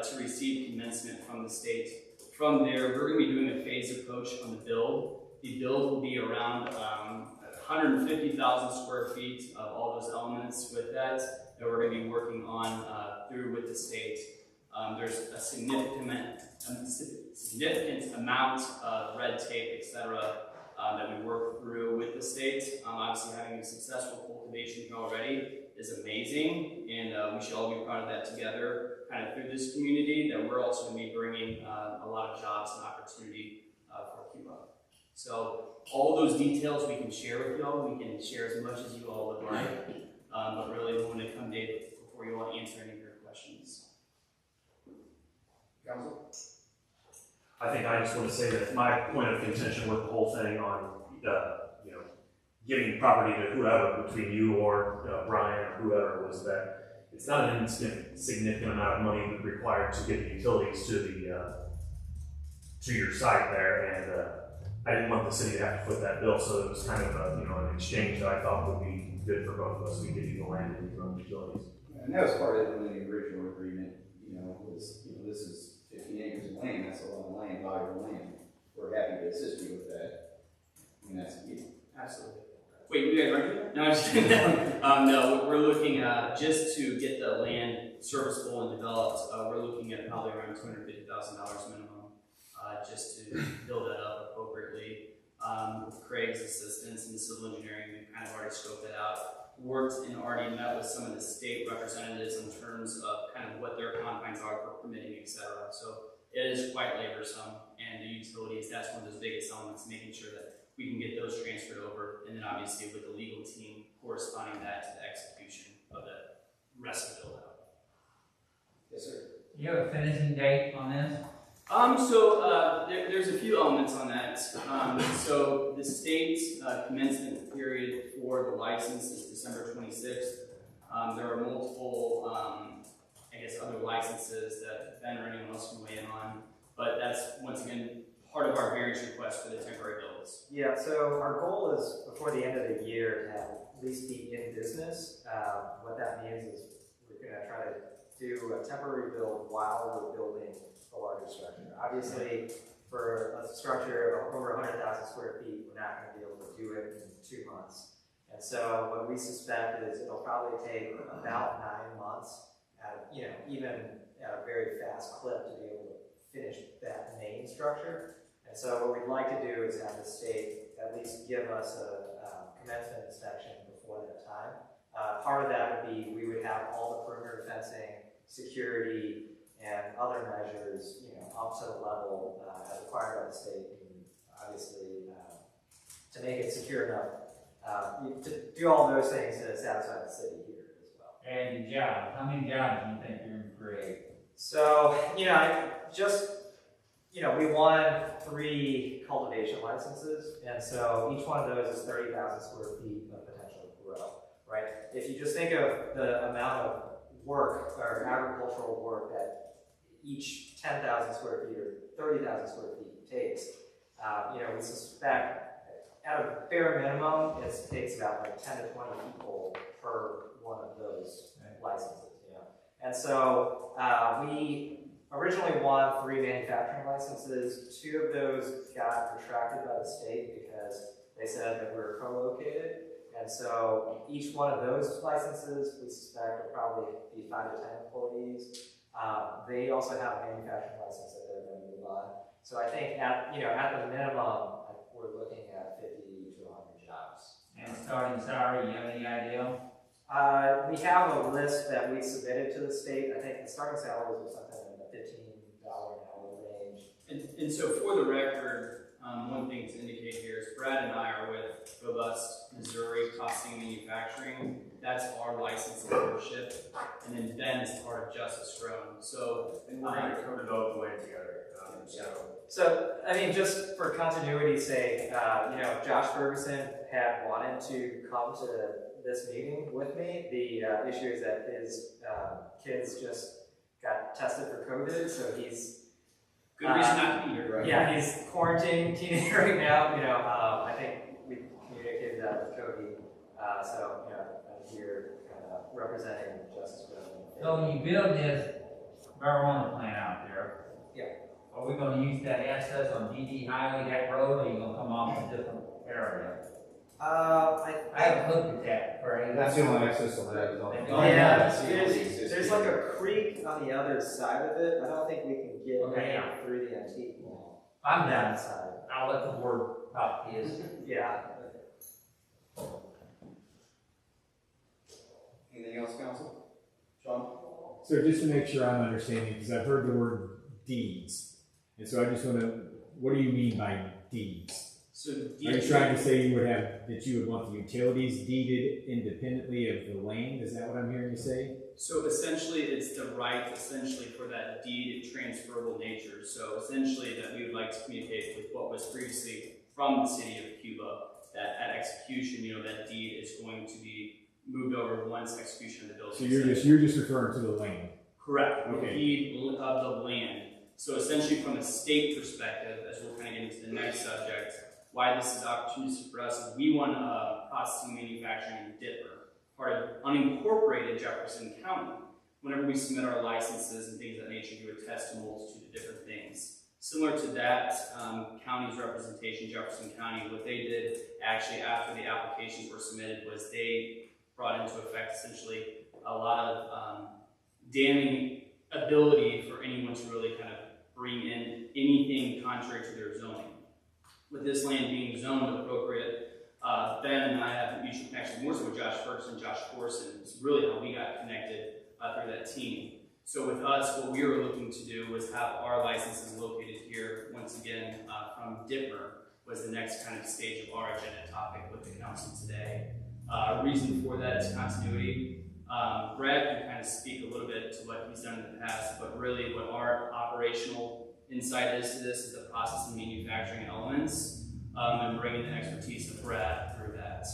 to receive commencement from the state. From there, we're going to be doing a phased approach on the build. The build will be around 150,000 square feet of all those elements with that we're going to be working on through with the state. There's a significant amount of red tape, etc., that we work through with the state. Obviously, having a successful cultivation here already is amazing, and we should all be proud of that together, kind of through this community, that we're also going to be bringing a lot of jobs and opportunity for Cuba. So all those details we can share with y'all. We can share as much as you all would like, but really we want to come before you all answer any of your questions. Council? I think I just want to say that my point of contention with the whole thing on giving property to whoever, between you or Brian or whoever, was that it's not an insignificant amount of money required to get the utilities to your site there, and I didn't want the city to have to foot that bill, so it was kind of an exchange that I thought would be good for both of us. We give you the land and your own utilities. And that was part of the original agreement. This is 15 acres of land. That's a lot of land, valuable land. We're happy to assist you with that. And that's absolutely. Wait, you guys aren't here? No, I'm just kidding. No, we're looking just to get the land serviceable and developed. We're looking at probably around $250,000 minimum, just to build that up appropriately. With Craig's assistance and the civil engineering, we've kind of already scoped that out. Worked and already met with some of the state representatives in terms of kind of what their confines are for permitting, etc. So it is quite laborsome, and the utilities, that's one of those biggest elements, making sure that we can get those transferred over, and then obviously with the legal team corresponding that to the execution of the rest of the build out. Yes, sir. Do you have a finishing date on this? There's a few elements on that. So the state's commencement period for the license is December 26th. There are multiple, other licenses that Ben or anyone else can weigh in on, but that's, once again, part of our variance request for the temporary builds. Yeah, so our goal is before the end of the year to have at least be in business. What that means is we're going to try to do a temporary build while we're building a larger structure. Obviously, for a structure of over 100,000 square feet, we're not going to be able to do it in 2 months. And so what we suspect is it'll probably take about 9 months, even at a very fast clip, to be able to finish that main structure. And so what we'd like to do is have the state at least give us a commencement inspection before that time. Part of that would be we would have all the perimeter fencing, security, and other measures, up to the level as required by the state, and obviously to make it secure enough to do all those things to satisfy the city here as well. And jobs, how many jobs do you think you're going to create? So, we won 3 cultivation licenses, and so each one of those is 30,000 square feet of potential grow, right? If you just think of the amount of work or agricultural work that each 10,000 square feet or 30,000 square feet takes, we suspect at a bare minimum it takes about 10 to 20 people per one of those licenses. And so we originally won 3 manufacturing licenses. 2 of those got retracted by the state because they said that we were co-located. And so each one of those licenses we suspect will probably be 5 to 10 employees. They also have a manufacturing license that they're going to move on. So I think at the minimum we're looking at 50 to 100 jobs. And starting salary, you have any idea? We have a list that we submitted to the state. I think the starting salaries are something in the $15 an hour range. And so for the record, one thing to indicate here is Brad and I are with Robust Missouri Costing Manufacturing. That's our license and membership. And then Ben is part of Justice Grown. So, And we're going to co-develop the land together. So, just for continuity's sake, Josh Ferguson had wanted to come to this meeting with me. The issue is that his kids just got tested for COVID, so he's good reason not to be here, right? Yeah, he's quarantining right now. I think we communicated that with Cody. I'm here representing Justice Grown. So when you build this, marijuana plant out there. Yeah. Are we gonna use that access on DD Highway, that road, or are you gonna come off a different area? I haven't looked at that, Craig. That's the only access on that is on. Yeah, that's the only existing- there's like a creek on the other side of it. I don't think we can get Okay, yeah. through the antique mall. I'm On down. that side. I'll let the board talk his. Yeah. Anything else, council? Sean? So just to make sure I'm understanding, because I've heard the word deeds, and so I just want to, what do you mean by deeds? So Are you trying to say you would have, that you would want the utilities deeded independently of the land? Is that what I'm hearing you say? So essentially, it's the right essentially for that deed transferable nature. So essentially that we would like to communicate with what was previously from the city of Cuba, that at execution, that deed is going to be moved over once execution of the bill. So you're just referring to the land? Correct, the Okay. deed of the land. So essentially from a state perspective, as we're kind of getting to the next subject, why this is opportunistic for us is we want processing manufacturing in Ditmer, part of unincorporated Jefferson County. Whenever we submit our licenses and things of that nature, we attest to multitude of different things. Similar to that county's representation, Jefferson County, what they did actually after the applications were submitted was they brought into effect essentially a lot of damning ability for anyone to really kind of bring in anything contrary to their zoning. With this land being zoned appropriate, Ben and I have a mutual connection more so with Josh Ferguson, Josh Corson. It's really how we got connected through that team. So with us, what we were looking to do was have our licenses located here. Once again, from Ditmer was the next kind of stage of our agenda topic with the council today. Reason for that is continuity. Brad can kind of speak a little bit to what he's done in the past, but really what our operational insight is to this is the process and manufacturing elements, and bringing the expertise of Brad through that.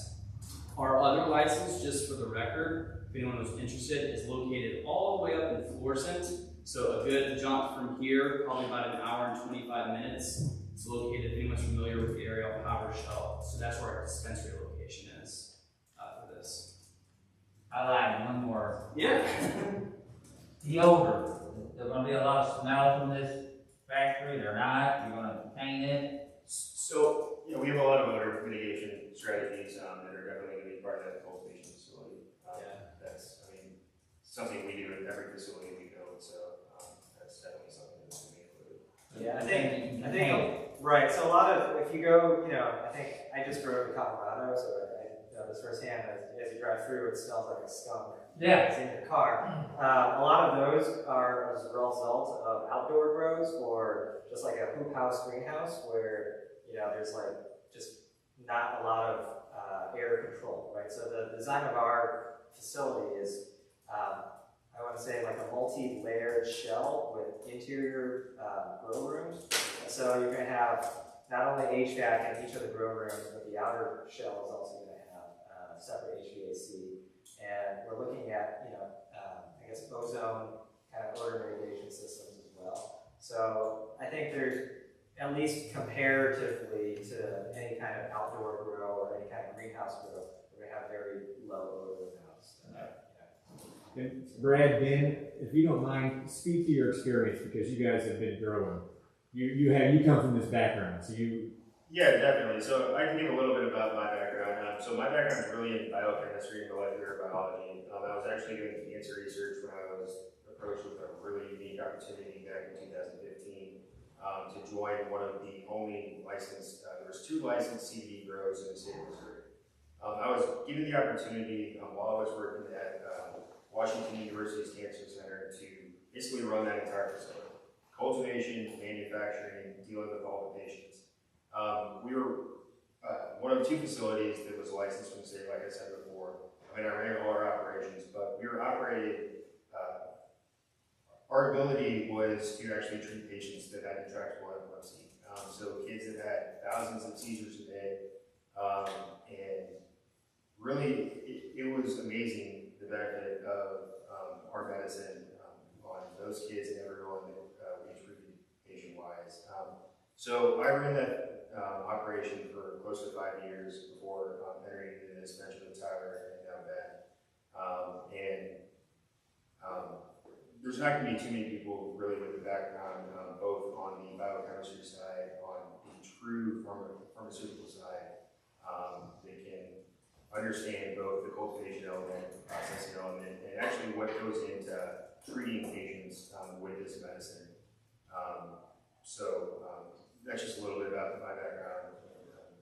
Our other license, just for the record, if anyone was interested, is located all the way up in Florissant. So a good jump from here, probably about an hour and 25 minutes. It's located, if anyone's familiar with the area of Power Shell. So that's where our dispensary location is for this. I lied, one more. Yeah. The odor, there's gonna be a lot of smell from this factory, or not, you're gonna contain it? So Yeah, we have a lot of odor mitigation strategies that are definitely going to be part of that cultivation facility. That's, something we do at every facility we build, so that's definitely something that's going to be included. Yeah, I You can contain think, right, so a lot of, if you go, I think, I just drove to Colorado, so I know this firsthand, as you drive through, it smells like a skunk. Yeah. It's in your car. A lot of those are as a result of outdoor grows or just like a hoop house, greenhouse, where, there's like just not a lot of air control, right? So the design of our facility is, I want to say like a multi-layered shell with interior grow rooms. And so you're going to have not only HVAC in each of the grow rooms, but the outer shell is also going to have separate HVAC. And we're looking at, I guess ozone kind of odor mitigation systems as well. So I think there's, at least comparatively to any kind of outdoor grow or any kind of greenhouse grow, we're going to have very low odor in the house. And Brad, Ben, if you don't mind, speak to your experience because you guys have been growing. You come from this background, so you. Yeah, definitely. So I can give a little bit about my background. So my background is really in biochemistry and molecular biology. I was actually doing cancer research when I was approached with a really unique opportunity back in 2015 to join one of the only licensed, there was 2 licensed CBD grows in the state of Missouri. I was given the opportunity while I was working at Washington University's Cancer Center to basically run that entire facility. Cultivation, manufacturing, dealing with all the patients. We were one of 2 facilities that was licensed from the state, like I said before. I ran all our operations, but we were operated, our ability was to actually treat patients that had intractable epilepsy. So kids that had thousands of seizures a day, and really it was amazing the benefit of our medicine on those kids and everyone that we treated patient-wise. So I ran that operation for close to 5 years before entering into this venture with Tyler and now Ben. there's not going to be too many people really with a background, both on the biochemistry side, on the true pharmaceutical side, that can understand both the cultivation element, the processing element, and actually what goes into treating patients with this medicine. That's just a little bit about my background.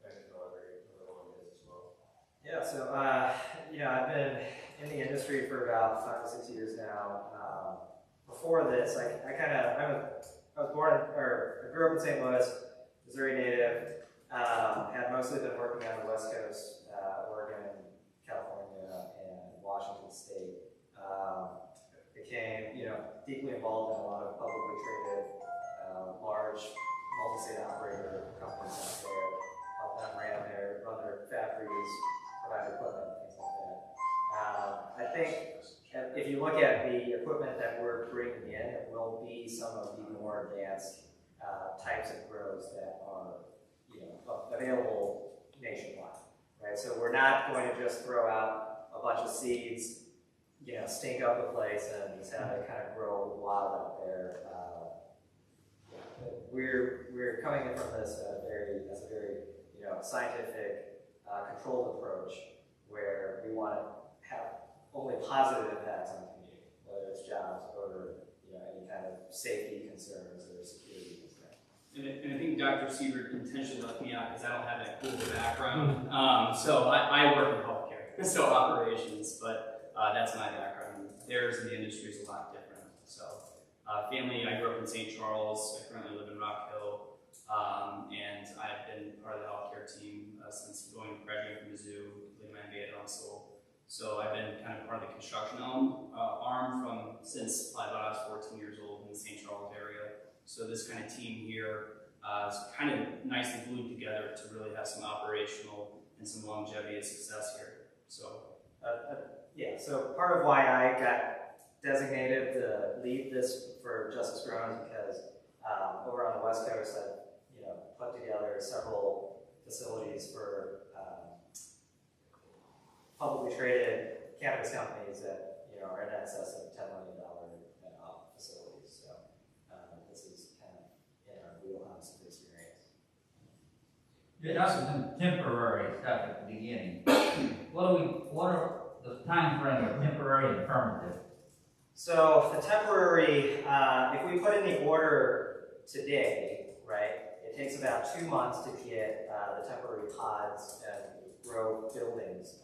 I can elaborate a little on this as well. Yeah, so, I've been in the industry for about 5 to 6 years now. Before this, I grew up in St. Louis, Missouri native, had mostly been working on the West Coast, Oregon, California, and Washington State. Became, deeply involved in a lot of publicly traded, large multi-state operator companies out there, help them run their factories, provide equipment, things like that. I think if you look at the equipment that we're bringing in, it will be some of the more advanced types of grows that are, available nationwide, right? So we're not going to just throw out a bunch of seeds, stink up the place and just have it kind of grow wild out there. We're coming in from this as a very scientific, controlled approach where we want to have only positive impacts on the community, whether it's jobs or any kind of safety concerns or security concerns. And I think Dr. Siebert intentionally left me out because I don't have that cool background. So I work in healthcare, so operations, but that's my background. Theirs in the industry is a lot different. So family, I grew up in St. Charles. I currently live in Rock Hill, and I've been part of the healthcare team since graduating from Mizzou, completing my MBA at Russell. So I've been kind of part of the construction arm since probably about I was 14 years old in the St. Charles area. So this kind of team here is kind of nicely glued together to really have some operational and some longevity and success here. So so part of why I got designated to lead this for Justice Grown is because over on the West Coast, I've put together several facilities for publicly traded cannabis companies that are in excess of $10 million facilities. So this is kind of in our wheelhouse of experience. Yeah, that's some temporary stuff at the beginning. What are the time frame of temporary and permanent? So the temporary, if we put in the order today, right, it takes about 2 months to get the temporary pods and grow buildings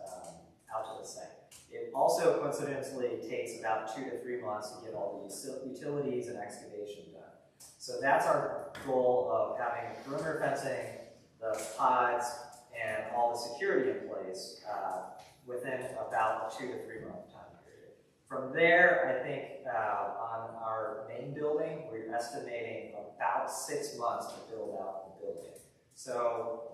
out to the site. It also coincidentally takes about 2 to 3 months to get all the utilities and excavation done. So that's our goal of having perimeter fencing, the pods, and all the security in place within about a 2 to 3 month time period. From there, I think on our main building, we're estimating about 6 months to build out the building. So,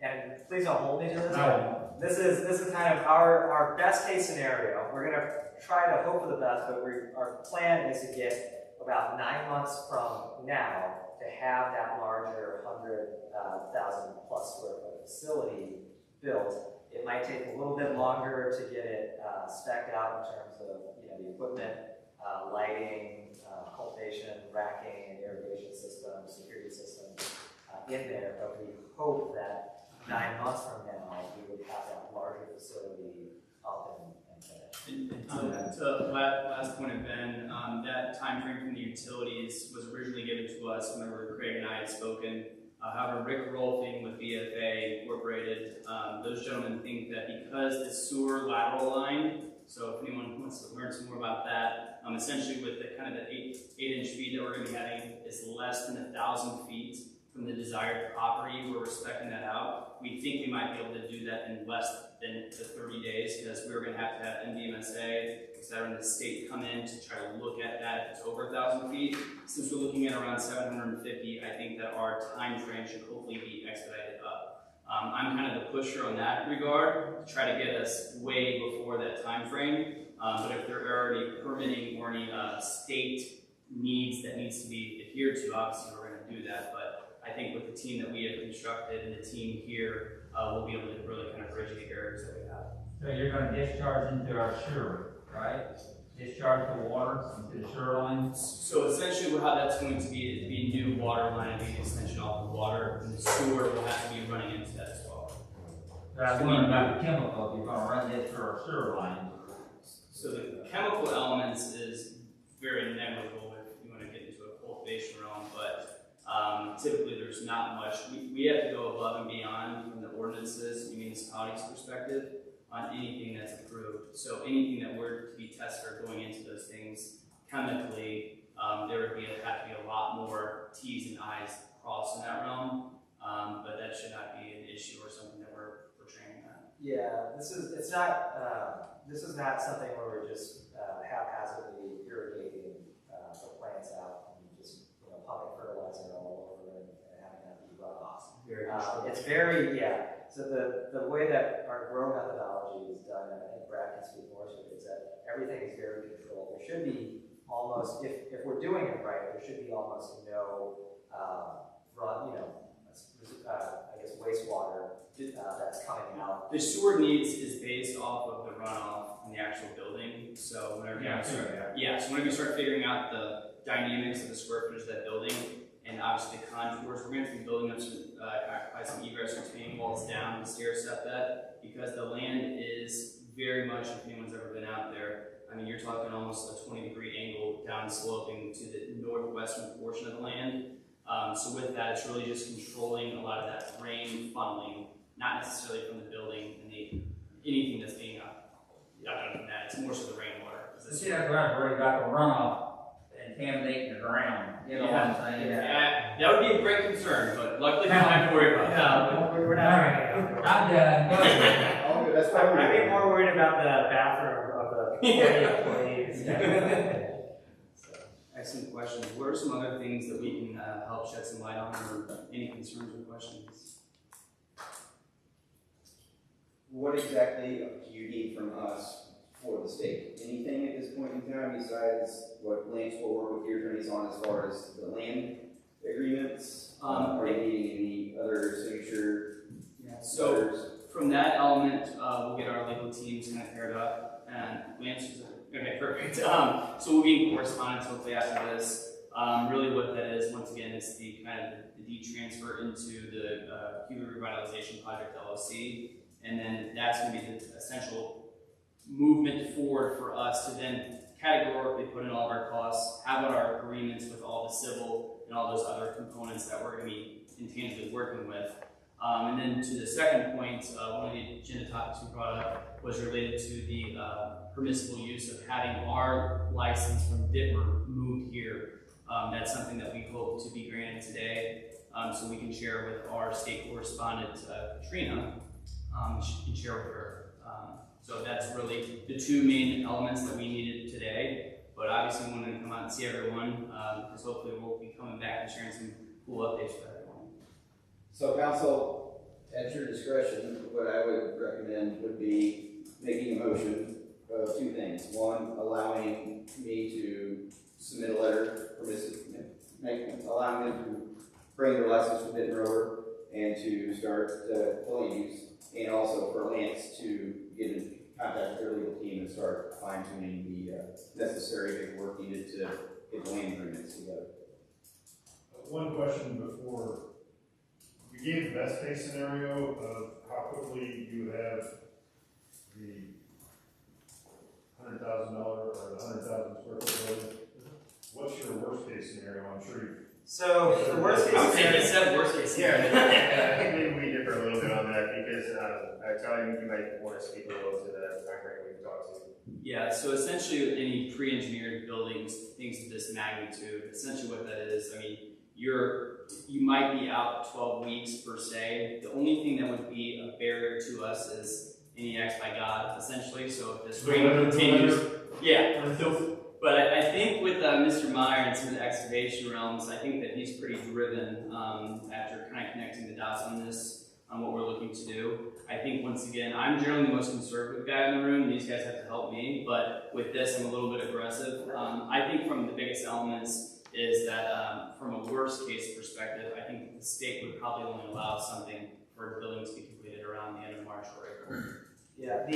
and please don't hold me to this. No. This is kind of our best case scenario. We're going to try to hope for the best, but our plan is to get about 9 months from now to have that larger 100,000 plus square foot facility built. It might take a little bit longer to get it spec'd out in terms of the equipment, lighting, cultivation, racking, and irrigation systems, security systems in there. But we hope that 9 months from now we would have that larger facility up and finished. And to last point of Ben, that time frame from the utilities was originally given to us whenever Craig and I had spoken. However, Rick Rolfing with BFA Incorporated, those gentlemen think that because the sewer lateral line, so if anyone wants to learn some more about that, essentially with the kind of the 8-inch feet that we're going to be having is less than 1,000 feet from the desired property, we're respecting that out. We think we might be able to do that in less than the 30 days because we're going to have NDMSA, etc., and the state come in to try to look at that if it's over 1,000 feet. Since we're looking at around 750, I think that our time frame should hopefully be expedited up. I'm kind of the pusher on that regard to try to get us way before that time frame. But if there are any permitting or any state needs that needs to be adhered to, obviously we're going to do that. But I think with the team that we have constructed and the team here, we'll be able to really kind of bridge the areas that we have. So you're going to discharge into our sewer, right? discharge the water into the sewer lines? So essentially how that's going to be, it'd be new water line, being an extension off the water, and the sewer will have to be running into that as well. But I was wondering about the chemical, if you're gonna run this through our sewer line. So the chemical elements is very negligible if you want to get into a cultivation realm, but typically there's not much. We have to go above and beyond from the ordinances, the municipality's perspective, on anything that's approved. So anything that were to be tested or going into those things chemically, there would have to be a lot more T's and I's crossed in that realm, but that should not be an issue or something that we're training on. Yeah, this is not something where we're just haphazardly irrigating the plants out and just pumping fertilizer all over and having that be runoff. It's very, yeah. So the way that our grow methodology is done, and I think Brad can speak more to it, is that everything is very controlled. There should be almost, if we're doing it right, there should be almost no I guess wastewater that's coming out. The sewer needs is based off of the runoff from the actual building. So whenever so whenever you start figuring out the dynamics of the square footage of that building, and obviously the contours, we're going to be building up some egress retaining walls down to stair step that, because the land is very much, if anyone's ever been out there, I mean, you're talking almost a 20-degree angle down sloping to the northwestern portion of the land. So with that, it's really just controlling a lot of that rain funneling, not necessarily from the building and anything that's being done from that. It's more so the rainwater. See that garage where you got the runoff contaminating the ground, you know what I'm saying? Yeah, that would be a great concern, but luckily we don't have to worry about that. No, we're not. I'm done. All good, that's I'd fine. be more worried about the bathroom of the employees. Excellent questions. What are some other things that we can help shed some light on, or any concerns or questions? What exactly do you need from us for the state? Anything at this point in time besides what Lance will work with your attorneys on as far as the land agreements? Are you needing any other signature So letters? from that element, we'll get our legal teams kind of paired up, and Lance is okay, perfect. So we'll be in correspondence hopefully after this. Really what that is, once again, is the kind of the deed transfer into the Cuba Revitalization Project LLC, and then that's going to be the essential movement forward for us to then categorically put in all of our costs, have our agreements with all the civil and all those other components that we're going to be intangibly working with. And then to the second point, one of the agenda topics we brought up was related to the permissible use of having our license from Dittmer moved here. That's something that we hope to be granted today, so we can share with our state correspondent, Katrina, and share with her. So that's really the two main elements that we needed today, but obviously we wanted to come out and see everyone, because hopefully we'll be coming back and sharing some cool updates with everyone. So council, at your discretion, what I would recommend would be making a motion of two things. One, allowing me to submit a letter, allowing them to bring their license from Dittmer over and to start the land use, and also for Lance to get in contact with their legal team and start fine tuning the necessary paperwork needed to get the land agreements together. One question before, we gave the best case scenario of how quickly you have the $100,000 or the 100,000 square foot building. What's your worst case scenario? I'm sure you. So the worst case I would say scenario. he said worst case scenario. Yeah, I think maybe we differ a little bit on that because Charlie, you might want to speak a little to the timeframe we've talked to. Yeah, so essentially any pre-engineered buildings, things of this magnitude, essentially what that is, I mean, you might be out 12 weeks per se. The only thing that would be a barrier to us is any acts by God, essentially. So if this rain continues, But I think with Mr. Meyer and some of the excavation realms, I think that he's pretty driven after kind of connecting the dots on this, on what we're looking to do. I think once again, I'm generally the most conservative guy in the room. These guys have to help me, but with this, I'm a little bit aggressive. I think from the biggest elements is that from a worst case perspective, I think the state would probably only allow something for the building to be completed around the end of March or April. Yeah,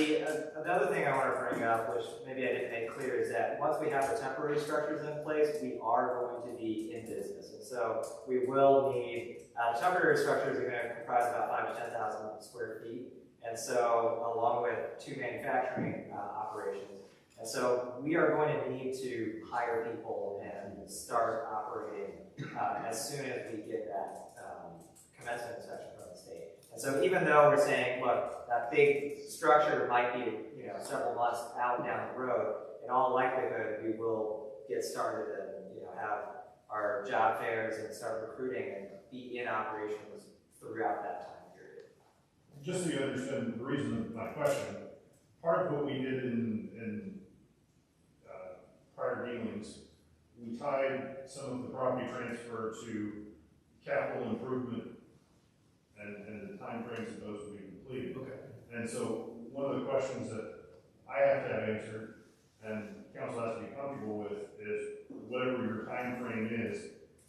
another thing I want to bring up, which maybe I didn't make clear, is that once we have the temporary structures in place, we are going to be in business. And so we will need, temporary structures are going to comprise about 5,000 to 10,000 square feet. And so, along with 2 manufacturing operations. And so we are going to need to hire people and start operating as soon as we get that commencement inspection from the state. And so even though we're saying, look, that big structure might be, several months out down the road, in all likelihood, we will get started and, have our job fairs and start recruiting and be in operations throughout that time period. Just so you understand the reason of my question, part of what we did in prior dealings, we tied some of the property transfer to capital improvement and the timeframes that those would be completed. Okay. And so one of the questions that I have to have answered, and council has to be comfortable with, is whatever your time frame is.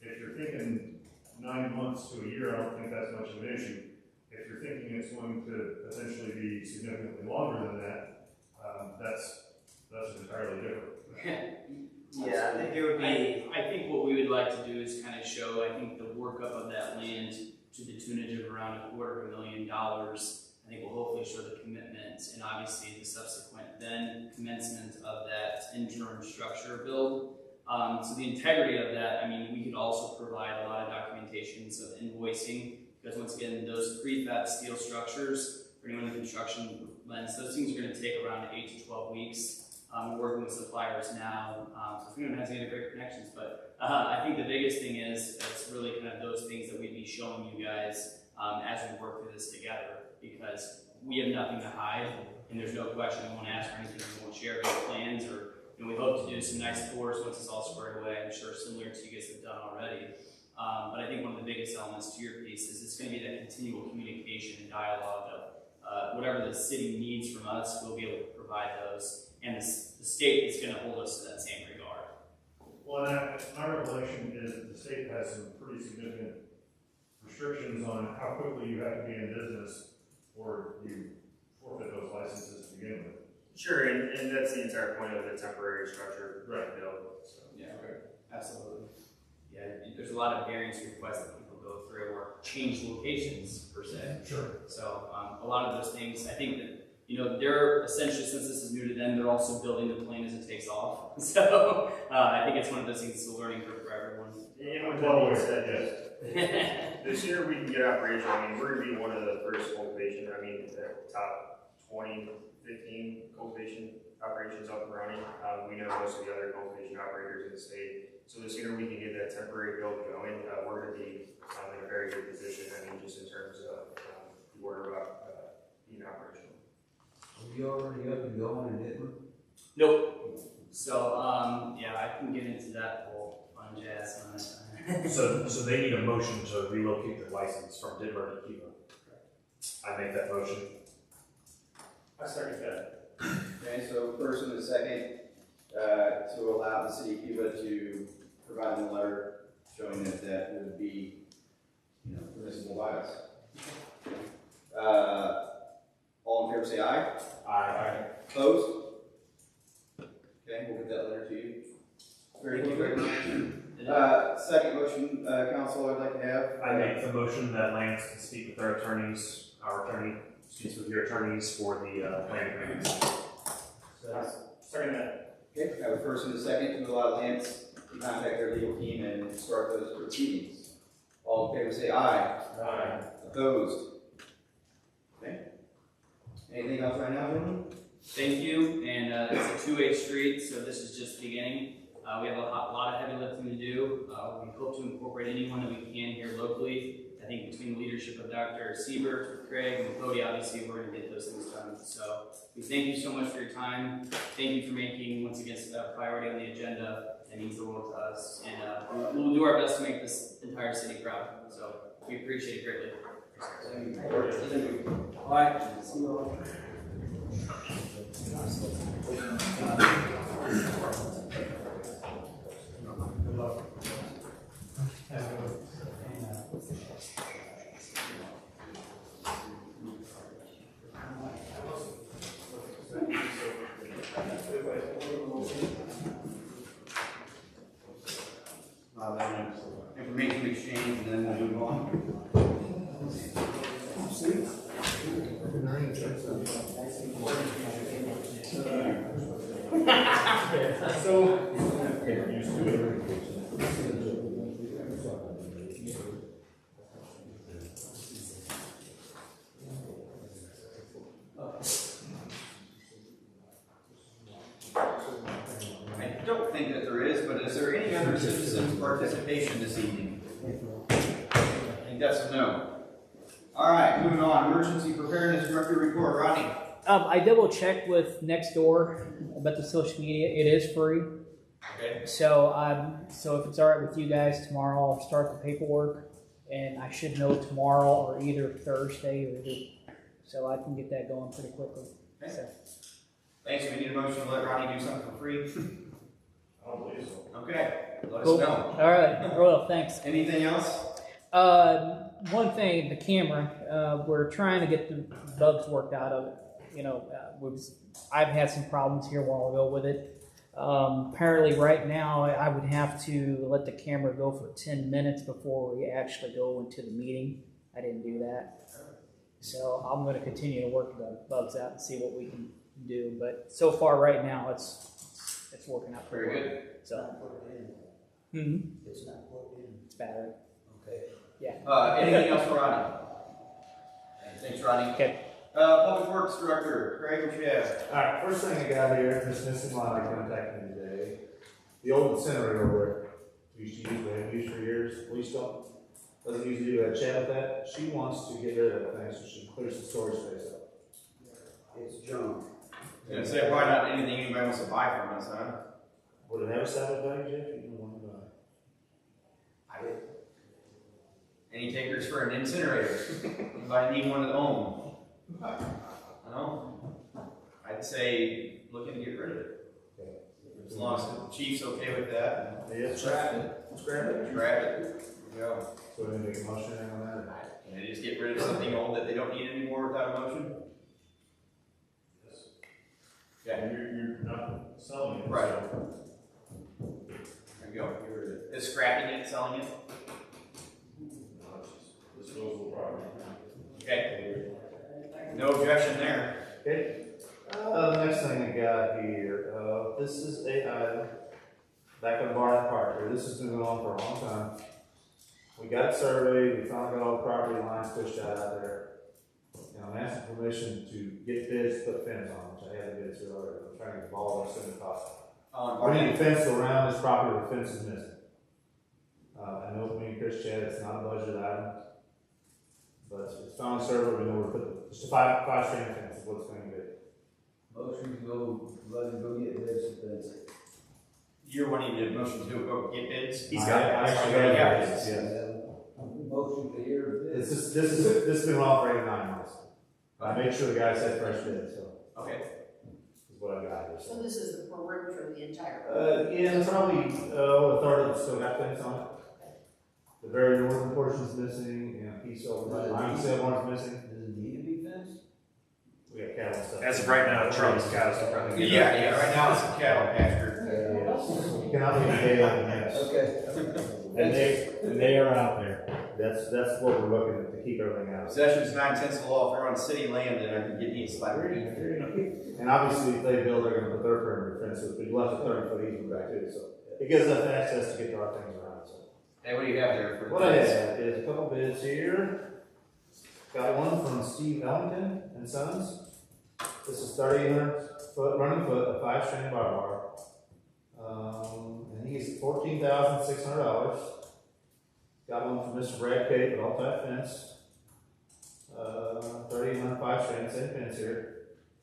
If you're thinking 9 months to a year, I don't think that's much of an issue. If you're thinking it's going to potentially be significantly longer than that, that's entirely different. Yeah, I think it would be. I think what we would like to do is kind of show, I think, the workup of that land to the tunage of around $250,000. I think will hopefully show the commitment and obviously the subsequent then commencement of that interim structure build. So the integrity of that, we could also provide a lot of documentations of invoicing, because once again, those prefab steel structures, for anyone in construction lens, those things are going to take around 8 to 12 weeks. We're working with suppliers now, so if anyone has any great connections, but I think the biggest thing is it's really kind of those things that we'd be showing you guys as we work through this together, because we have nothing to hide, and there's no question we won't ask for anything, we won't share any plans, or we hope to do some nice tours once it's all squared away. I'm sure similar to you guys have done already. But I think one of the biggest elements to your piece is it's going to be that continual communication and dialogue of whatever the city needs from us, we'll be able to provide those, and the state is going to hold us to that same regard. Well, and my recollection is that the state has some pretty significant restrictions on how quickly you have to be in business, or you forfeit those licenses to begin with. Sure, and that's the entire point of the temporary structure. Right. Build, so. Yeah, absolutely. Yeah, there's a lot of variance requests that people go through, or change locations per se. Sure. So a lot of those things, I think that they're essentially, since this is new to them, they're also building the plane as it takes off. So I think it's one of those things that's a learning curve for everyone. And with that being said, the sooner we can get operational, we're going to be one of the first cultivation, the top 20, 15 cultivation operations up and running. We know most of the other cultivation operators in the state. So the sooner we can get that temporary build going, we're going to be in a very good position, just in terms of the order of being operational. Are you already up and going in Edmond? Nope. So, yeah, I can get into that whole fun jazz on it. So they need a motion to relocate their license from Denver to Cuba. I make that motion. I second that. Okay, so first and a second, to allow the city of Cuba to provide them a letter showing that that would be, permissible by us. All in favor say aye. Aye. Opposed? Okay, we'll get that letter to you. Very good. Second motion, council, I'd like to have. I make the motion that Lance can speak with their attorneys, our attorney speaks with your attorneys for the plan agreements. Second that. Okay, I have a first and a second to allow Lance to contact their legal team and start those proceedings. All in favor say aye. Aye. Opposed? Okay. Anything else right now, gentlemen? Thank you, and it's a 2-way street, so this is just the beginning. We have a lot of heavy lifting to do. We hope to incorporate anyone that we can here locally. I think between the leadership of Dr. Siebert, Craig, and Cody, obviously, we're going to get those things done. So we thank you so much for your time. Thank you for making, once again, a priority on the agenda. It means the world to us, and we'll do our best to make this entire city proud. So we appreciate it greatly. All right. See you all. Good luck. then information exchange, and then we'll move on. Get used to it. I don't think that there is, but is there any other citizens participation this evening? I think that's a no. All right, moving on. Emergency preparedness director report, Rodney. I double checked with Nextdoor about the social media. It is free. Okay. So if it's all right with you guys, tomorrow I'll start the paperwork, and I should know tomorrow or either Thursday or so I can get that going pretty quickly. Okay. So. Thanks. We need a motion to let Rodney do something for free. I don't believe so. Okay. Let Cool. us know. All right. Well, thanks. Anything else? One thing, the camera. We're trying to get the bugs worked out of it. You know, I've had some problems here a while ago with it. Apparently right now I would have to let the camera go for 10 minutes before we actually go into the meeting. I didn't do that. So I'm going to continue to work the bugs out and see what we can do. But so far right now it's working out pretty Very well. good. So, It's not plugged in. it's battery. Okay. Yeah. Anything else for Rodney? Thanks, Rodney. Okay. Public Works Director, Craig, what you have? Alright, first thing I got here, Miss Missy Lottie contacted me today. The old incinerator over there, we used to use, we haven't used for years, police don't, doesn't usually do that, chat with that. She wants to get rid of that thing so she clears the storage space up. It's junk. I was gonna say, probably not anything anybody wants to buy from us, huh? Would it have a salad value, Jeff? You don't want to buy. I did. Any takers for an incinerator? Anybody need one at home? No? I'd say looking to get rid of it. As long as the chief's okay with that. Yes, Scrap it. Scrap it. Scrap it. There you go. So we're gonna make a motion on that? Can they just get rid of something old that they don't need anymore without a motion? And you're not selling it. Right. so- There you go. Get rid of it. Is scrapping it, selling it? No, it's just disposable property. Okay. No objection there. Okay. The next thing I got here, this is a item back on Barnett Park here. This has been going on for a long time. We got it surveyed, we finally got all the property lines pushed out there. And I'm asking permission to get bids to put fence on, which I haven't bid to earlier. I'm trying to get the ball as soon as possible. We need a fence around this property where the fence is missing. I know me and Chris chatted, it's not a budget item. But it's finally surveyed, we know where to put just a five string fence is what it's going to be. Motion to go, let him go get bids and fence it. You're wanting to motion to go get bids? He's got it. I actually Already got got bids, bids. yes. Motion to hear bids. This has been on for 8 or 9 months. I made sure the guys had fresh bids, so Okay. is what I got here. So this is the perimeter of the entire. Yeah, probably a third of it still got things on it. The very northern portion's missing, and a piece over the line sale one's missing. Does it need to be fenced? We got cattle stuff. As of right now, Charlie's cows will probably get Yeah, right now it's a cattle pasture. You cannot leave a gate open, yes. Okay. And they are out there. That's what we're looking at, to keep everything out. Possession's 9/10 of the law. If they're on city land, then I can get these by And obviously, if they build, they're gonna put their perimeter fence, but you left a 30-foot easement back too, so it gives us access to get our things around, so. Hey, what do you have there for? What I have is a couple bids here. Got one from Steve Ellington and Sons. This is 3,800 running foot, a 5-string bar. And he's $14,600. Got one from Mr. Brad Cape with all-type fence. 3,800 5-string, same fence here.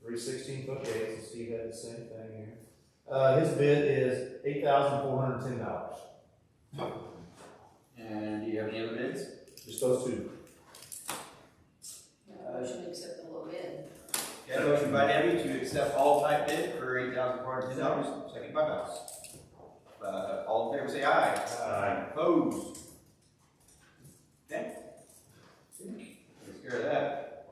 3 16-foot gates, and Steve had the same thing here. His bid is $8,410. And do you have any other bids? Just those two. Motion to accept the low bid. Got a motion by Debbie to accept all type bid for $8,410, second by Bouse. All in favor say aye. Aye. Opposed? Okay. Takes care of that.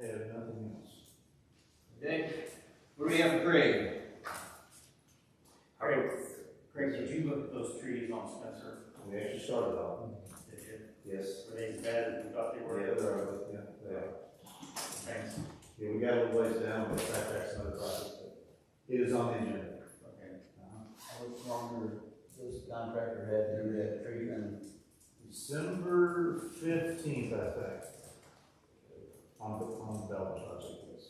I have nothing else. Okay. What do we have for Craig? you look at those trees on Spencer? We actually started off. Did you? Yes. Were they as bad as we thought they were? Yeah, they're ugly, yeah, they are. Thanks. Yeah, we got a little ways down, but that's another project, but it is on the agenda. Okay. How much longer this contractor had to do that tree and December 15th, I think. On the development project, yes.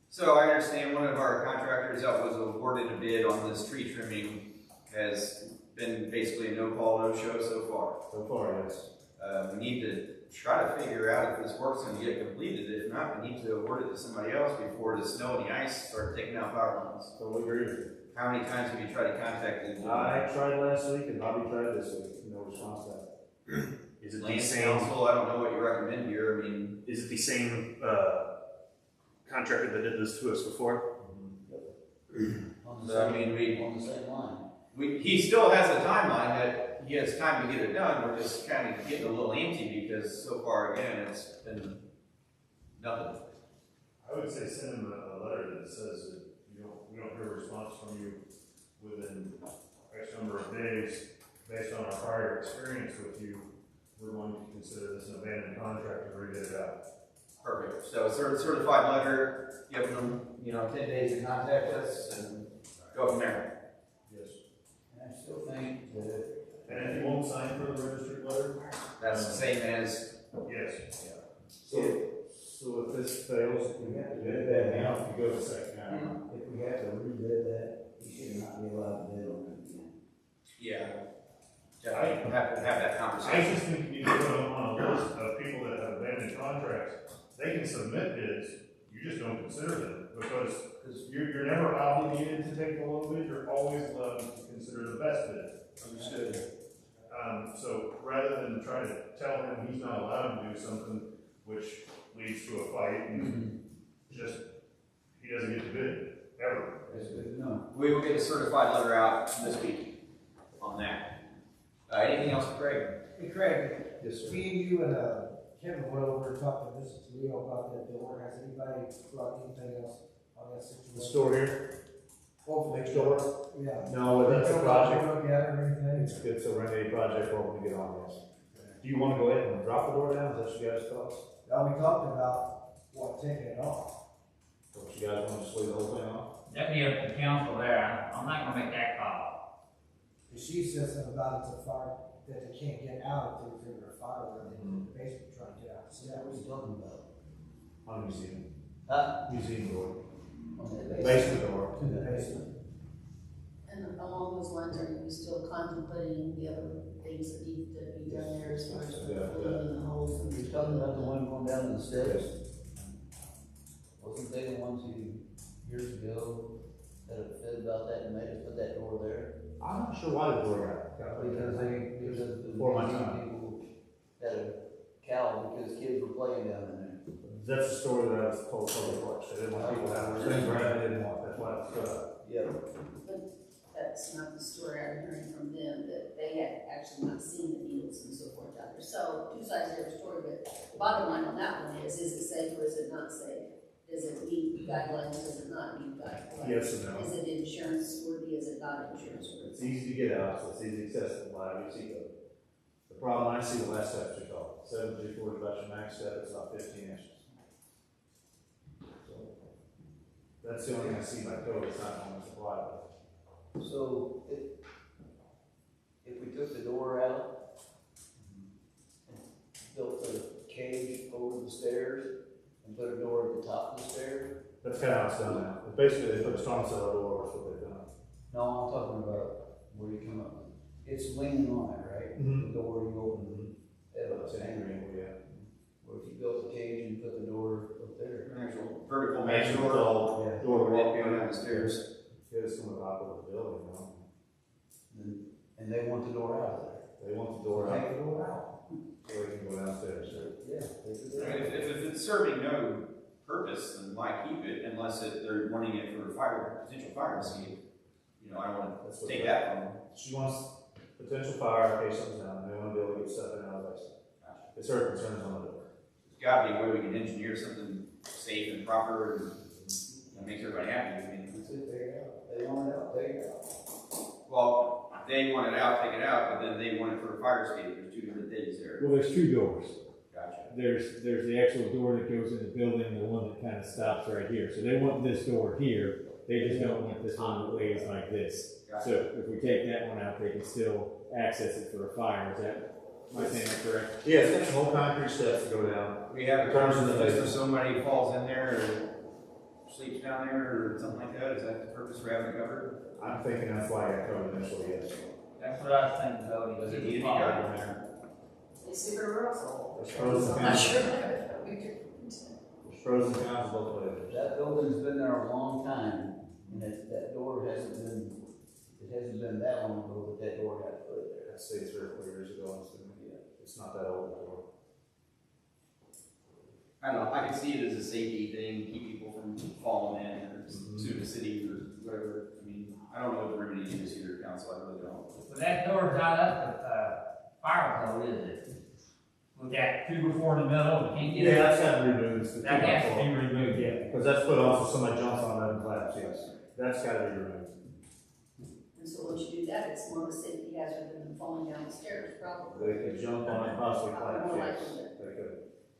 So I understand one of our contractors that was awarded a bid on this tree trimming has been basically a no-call, no-show so far. So far, yes. We need to try to figure out if this work's gonna get completed. If not, we need to award it to somebody else before the snow and the ice start taking out power lines. Totally agree with you. How many times have you tried to contact them? I tried last week and Bobby tried this week, no response to that. Is it the Land same? council, I don't know what you recommend here. I mean, Is it the same contractor that did this to us before? on the So, I same, mean, on the same line? he still has a timeline that he has time to get it done. We're just kind of getting a little antsy because so far, again, it's been nothing. I would say send him a letter that says that we don't hear a response from you within X number of days. Based on our prior experience with you, we're going to consider this an abandoned contract and rebid it out. Perfect. So certified letter, giving them, 10 days to contact us and go from there. Yes. And I still think that And if you won't sign for the registered letter? That's the same as, Yes. So if this fails, we have to bid that now, if you go to second round. if we have to rebid that, he should not be allowed to bid on it again. yeah. Definitely have to have that I conversation. just think you need to put them on a list of people that have abandoned contracts. They can submit bids, you just don't consider them, because you're never obligated to take the low bid, you're always allowed to consider the best bid. Understood. So rather than try to tell him he's not allowed to do something, which leads to a fight, and just, he doesn't get to bid, ever. That's good to know. We will get a certified letter out this week on that. Anything else, Craig? Hey Craig, Yes, sir. me and you and Kevin went over and talked to Mrs. Leo about that door. Has anybody brought anything else on that situation? The store here, Hopefully. next door? Yeah. No, that's a project. Look at it or anything? It's a remedy project we're going to get on this. Do you want to go ahead and drop the door down? Is that what you guys thought? Now, we talked about, taking it off. Or what you guys want to just leave the whole thing off? That'd be up to council there. I'm not gonna make that call. She says something about it's a fire, that they can't get out if there's a fire where they in the basement trying to get out. So that was talking about. On the museum. Museum door. On the Basement door. To the basement. And along those lines, are you still contemplating the other things that need to be done there as far as filling the holes? And You're talking about the one going down the steps? Wasn't they the ones who, years ago, that have said about that and made us put that door there? I'm not sure why the door got Because the Before my museum time. people had a cow because kids were playing down in there. That's the story that I was told public works. They didn't want people to have things where they didn't want. That's why it's put up. Yeah. But that's not the story I'm hearing from them, that they had actually not seen the needles and so forth out there. So, two sides of every story, but the bottom line on that one is it safe or is it not safe? Does it meet guidelines, does it not meet guidelines? Yes and no. Is it insurance worthy, is it not insurance worthy? It's easy to get out, so it's easy accessible by every The problem I see the last step is called 734 is about your max step, it's about 15 inches. So that's the only thing I see by code, it's not on the supply. So if we took the door out and built a cage over the stairs and put a door at the top of the stairs? That's kind of how it's done now. Basically, they put a storm cellar door, that's what they've done. No, I'm talking about where you come up with. It's leaning on it, right? Mhm. The door you open at That's a an angle. angle, yeah. Or if you built a cage and put the door up there. An actual vertical Main main door, door. yeah. Door to walk down the stairs. Yeah, it's on the top of the building, you know. And they want the door out of there. They want the door out, Take the door out. so they can go downstairs. Yeah. If it's serving no purpose, then why keep it unless they're wanting it for potential fire escape? I don't want That's to what take they- that from them. She wants potential fire in case something's down, and they want to be able to get stuff in and out of the basement. It's her concerns on the door. There's gotta be a way we can engineer something safe and proper and that makes everybody happy. I mean, That's it, take it out. They want it out, take it out. well, they want it out, take it out, but then they want it for a fire escape, there's two different things there. Well, there's two doors. Gotcha. There's the actual door that goes in the building, and the one that kind of stops right here. So they want this door here, they just don't want this one that lays like this. So if we take that one out, they can still access it for a fire. Is that, am I saying that correct? Yeah, it's got some whole concrete steps to go down. We have In terms of the just if basement. somebody falls in there or sleeps down there or something like that, is that the purpose for having it covered? I'm thinking that's why I got covered initially, yes. That's what I was thinking, Cody. Does it need to be covered in there? It's super rural. There's pros and I'm not cons. sure that would be different. There's pros and cons both ways. That building's been there a long time, and that door hasn't been, it hasn't been that long ago that that door got put there. I'd say 3 or 4 years ago, it's not that old door. I don't know, I can see it as a safety thing, keep people from falling in or sue the city or whatever. I mean, I don't know what the remedy is here, council, I really don't. But that door's not up to, fire code, is it? With that two before in the middle, we can't get it. Yeah, that's got to be removed. That has to be removed. Yeah, because that's put on so somebody jumps on that and claps, yes. That's got to be removed. And so once you do that, it's more of a safety hazard than them falling down the stairs, probably. They could jump on it, possibly clap, More yes. likely to They could.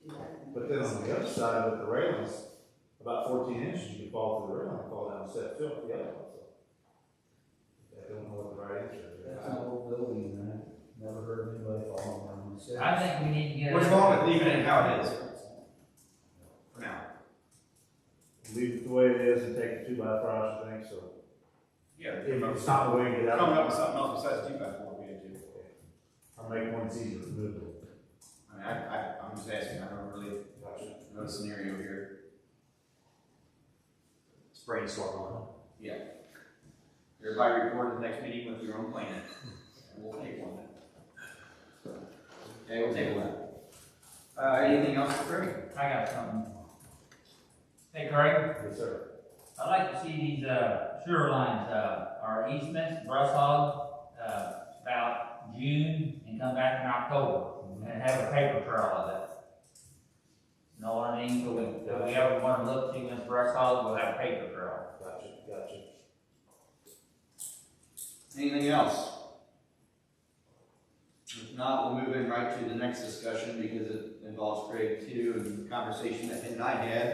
do that. But then on the other side with the railings, about 14 inches, you could fall through the railing and fall down the step too, the other one, so. I don't know what the right answer is. That's an old building, and I never heard of anybody falling down the steps. I think we need to get. What's wrong with leaving it how it is? For now. Leave it the way it is and take the 2x4, I think, so. Yeah. If it's not the way to get out. Coming up with something else besides 2x4 we had to. I'll make one that's easier to move. I mean, I'm just asking, I don't really know the scenario here. It's brainstorm on Yeah. Everybody report at the next meeting with your own plan, and we'll take one. Okay, we'll take one. Anything else for Craig? I got something. Hey Craig, Yes, sir. I'd like to see these, sewer lines, our easements, brush hog, about June and come back in October and have a paper trail of it. Know what I mean? So if we ever want to look, see when it's brush hog, we'll have a paper trail. Gotcha. Anything else? If not, we'll move in right to the next discussion because it involves Craig too and the conversation that him and I had,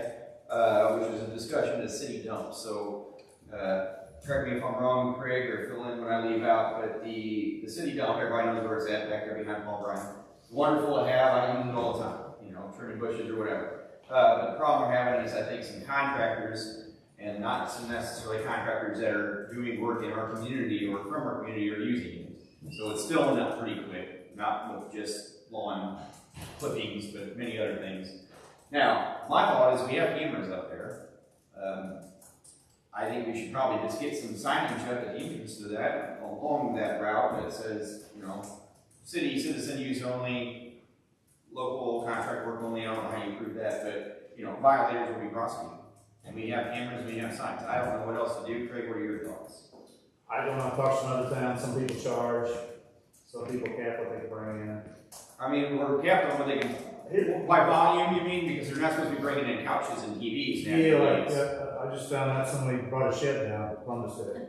which was a discussion of city dumps. So, correct me if I'm wrong, Craig, or fill in when I leave out, but the city dump, everybody knows where it's at back there behind Paul Bryan. Wonderful to have, I use it all the time, you know, trimming bushes or whatever. But the problem we're having is I think some contractors, and not some necessarily contractors that are doing work in our community or from our community are using it. So it's filling up pretty quick, not with just lawn clippings, but many other things. Now, my thought is we have cameras up there. I think we should probably just get some signage up at the entrance to that, along that route that says, you know, city, citizen use only, local contract work only. I don't know how you prove that, but, you know, violators will be prosecuted. And we have cameras, we have signs. I don't know what else to do. Craig, what are your thoughts? I don't know, I've talked to some other towns, some people charge, some people cap what they can bring in. I mean, we're kept on what they can, by volume, you mean? Because they're not supposed to be bringing in couches and TVs now. Yeah, like, I just found out somebody brought a shed down from the state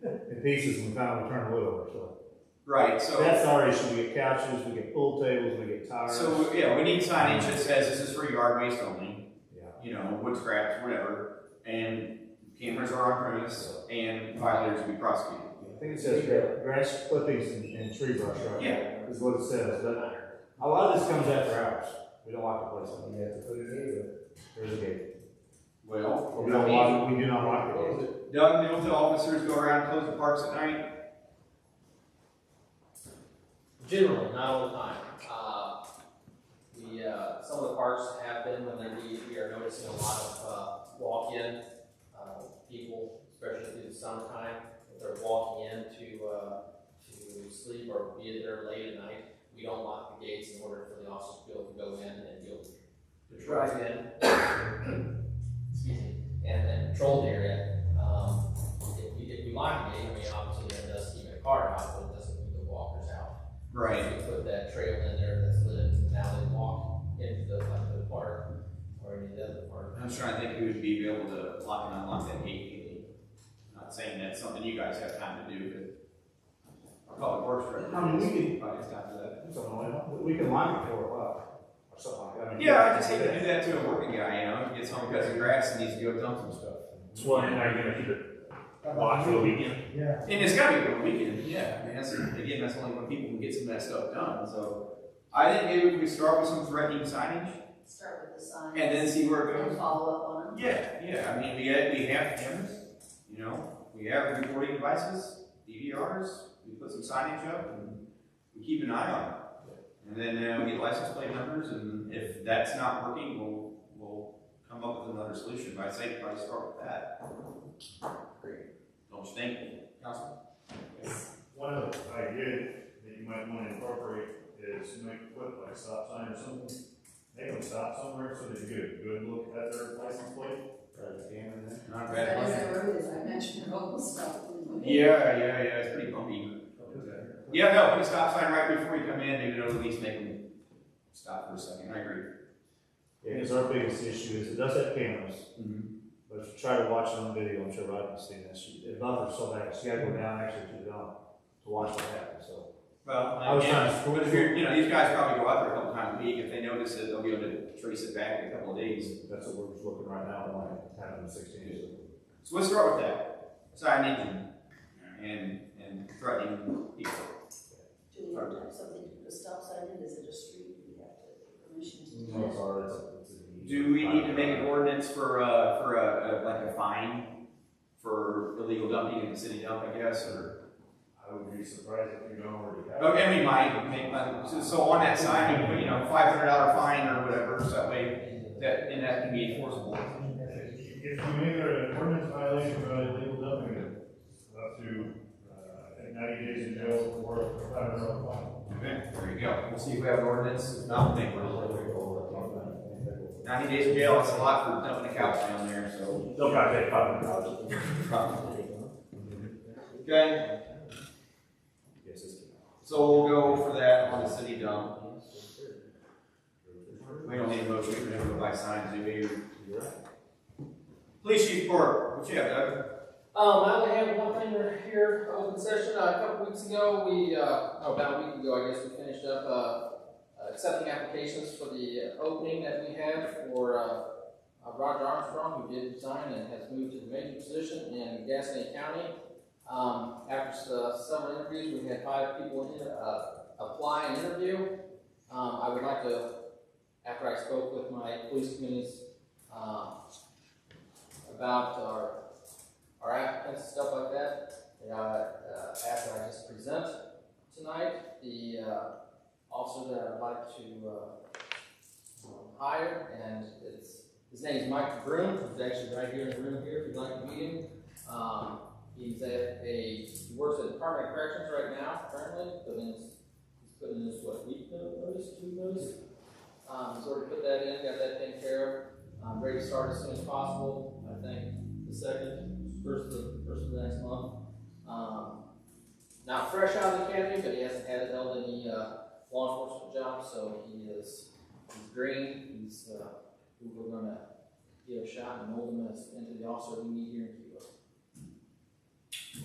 in pieces and found we turned the wood over, so. Right, so. That's our issue, we get couches, we get pool tables, we get tires. So, yeah, we need signage that says this is for yard waste only. Yeah. You know, wood scraps, whatever. And cameras are on premise and violators will be prosecuted. I think it says grass clippings and tree brush, right? Yeah. Is what it says, but a lot of this comes after hours. We don't lock the place up. You have to put it in. There's a gate. Well, We do not lock the gate. Doug, don't the officers go around and close the parks at night? Generally, not all the time. Some of the parks have been when we are noticing a lot of walk-in people, especially through the summertime. If they're walking in to sleep or be there late at night, we don't lock the gates in order for the officers to be able to go in and be able to drive in, excuse me, and patrol the area. If we lock the gate, I mean, obviously that does keep a car out, but it doesn't keep the walkers out. Right. So we put that trail in there that's lit, now they walk into the park or any of the other park. I'm just trying to think who would be able to lock and unlock that gate. Not saying that's something you guys have time to do, but our public works director. I mean, we could- Probably just got to that. We can line it 4 o'clock or something like that. I mean, Yeah, I just hate to do that to a working guy, you know, he gets home, cuts the grass, and needs to go dump some stuff. Well, and are you gonna keep it locked for the weekend? Yeah. And it's gotta be for the weekend, yeah, I mean, that's, again, that's only when people can get some of that stuff done, so. I think maybe we start with some threatening signage, Start with the signs. and then see where it And goes. follow up on them. Yeah, I mean, we have cameras, you know, we have recording devices, DVRs, we put some signage up, and we keep an eye on it. And then, we get license plate numbers, and if that's not working, we'll come up with another solution, but I'd say probably start with that. Great. Don't you think, Council? One other idea that you might want to incorporate is you might put like a stop sign or something, make them stop somewhere so that you get a good look at their license plate. Not But bad. as the road, as I mentioned, they're almost stopped. Yeah, it's pretty bumpy. Yeah, no, put a stop sign right before you come in, maybe it'll at least make them stop for a second, I agree. Yeah, because our biggest issue is it does have cameras, but if you try to watch it on video, I'm sure Rodney's seen this, it buffers so bad, so you gotta go down actually to the dump to watch what happens, so. Well, I was trying to- but if you're, you know, these guys probably go out there a couple times a week, if they notice it, they'll be able to trace it back in a couple of days. That's what we're looking right now, like 10 and 16. So let's start with that, signage and threatening people. Do we have to have something to put a stop sign in? Is it a street? Do we have to get permission to do No, it's that? our, it's Do we need to make an ordinance for like a fine for illegal dumping in the city dump, I guess, or? I would be surprised if you don't already have. Okay, we might make, so on that sign, you put, you know, $500 fine or whatever, so that way, that can be enforceable. If you make an ordinance violation for illegal dumping, it's up to, I think 90 days in jail or a $500 fine. Okay, there you go. We'll see if we have an ordinance. If not, we'll make one. 90 days in jail, that's a lot for dumping a couch down there, so. They'll probably pay $500. Probably. Okay. So we'll go for that on the city dump. We don't need a motion, we can go buy signs, do we? Police chief report, what you have, Doug? I only have one thing here, open session. A couple weeks ago, about a week ago, I guess, we finished up accepting applications for the opening that we had for Roger Armstrong, who did resign and has moved to the major position in Gaston County. After several interviews, we had 5 people apply and interview. I would like to, after I spoke with my police committees about our applicants and stuff like that, after I just present tonight, the officer that I'd like to hire, and his name is Mike Broom. He's actually right here in the room here if you'd like to meet him. He works at the Department of Corrections right now, currently, but he's put in this, week notice, 2 notice? He's already put that in, got that taken care of. Ready to start as soon as possible, I think the first of the next month. Not fresh out of the academy, but he hasn't held any law enforcement jobs, so he's green. He's who we're going to give a shot and mold him into the officer we need here in Cuba.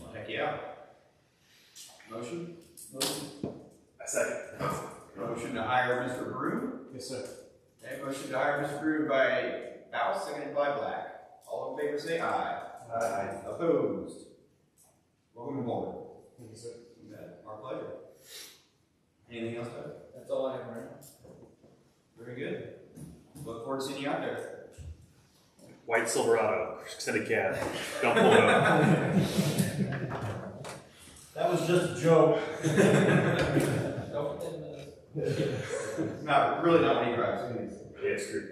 Well, heck yeah. Motion? A second. Motion to hire Mr. Broom? Yes, sir. Okay, motion to hire Mr. Broom by Bow, seconded by Black. All in favor say aye. Aye. Opposed? Welcome aboard. Thank you, sir. You bet. Our pleasure. Anything else, Doug? That's all I have right now. Very good. Look forward to seeing you out there. White Silverado, extended cab. Don't pull it up. That was just a joke. Not really not when he drives. Yeah, it's true.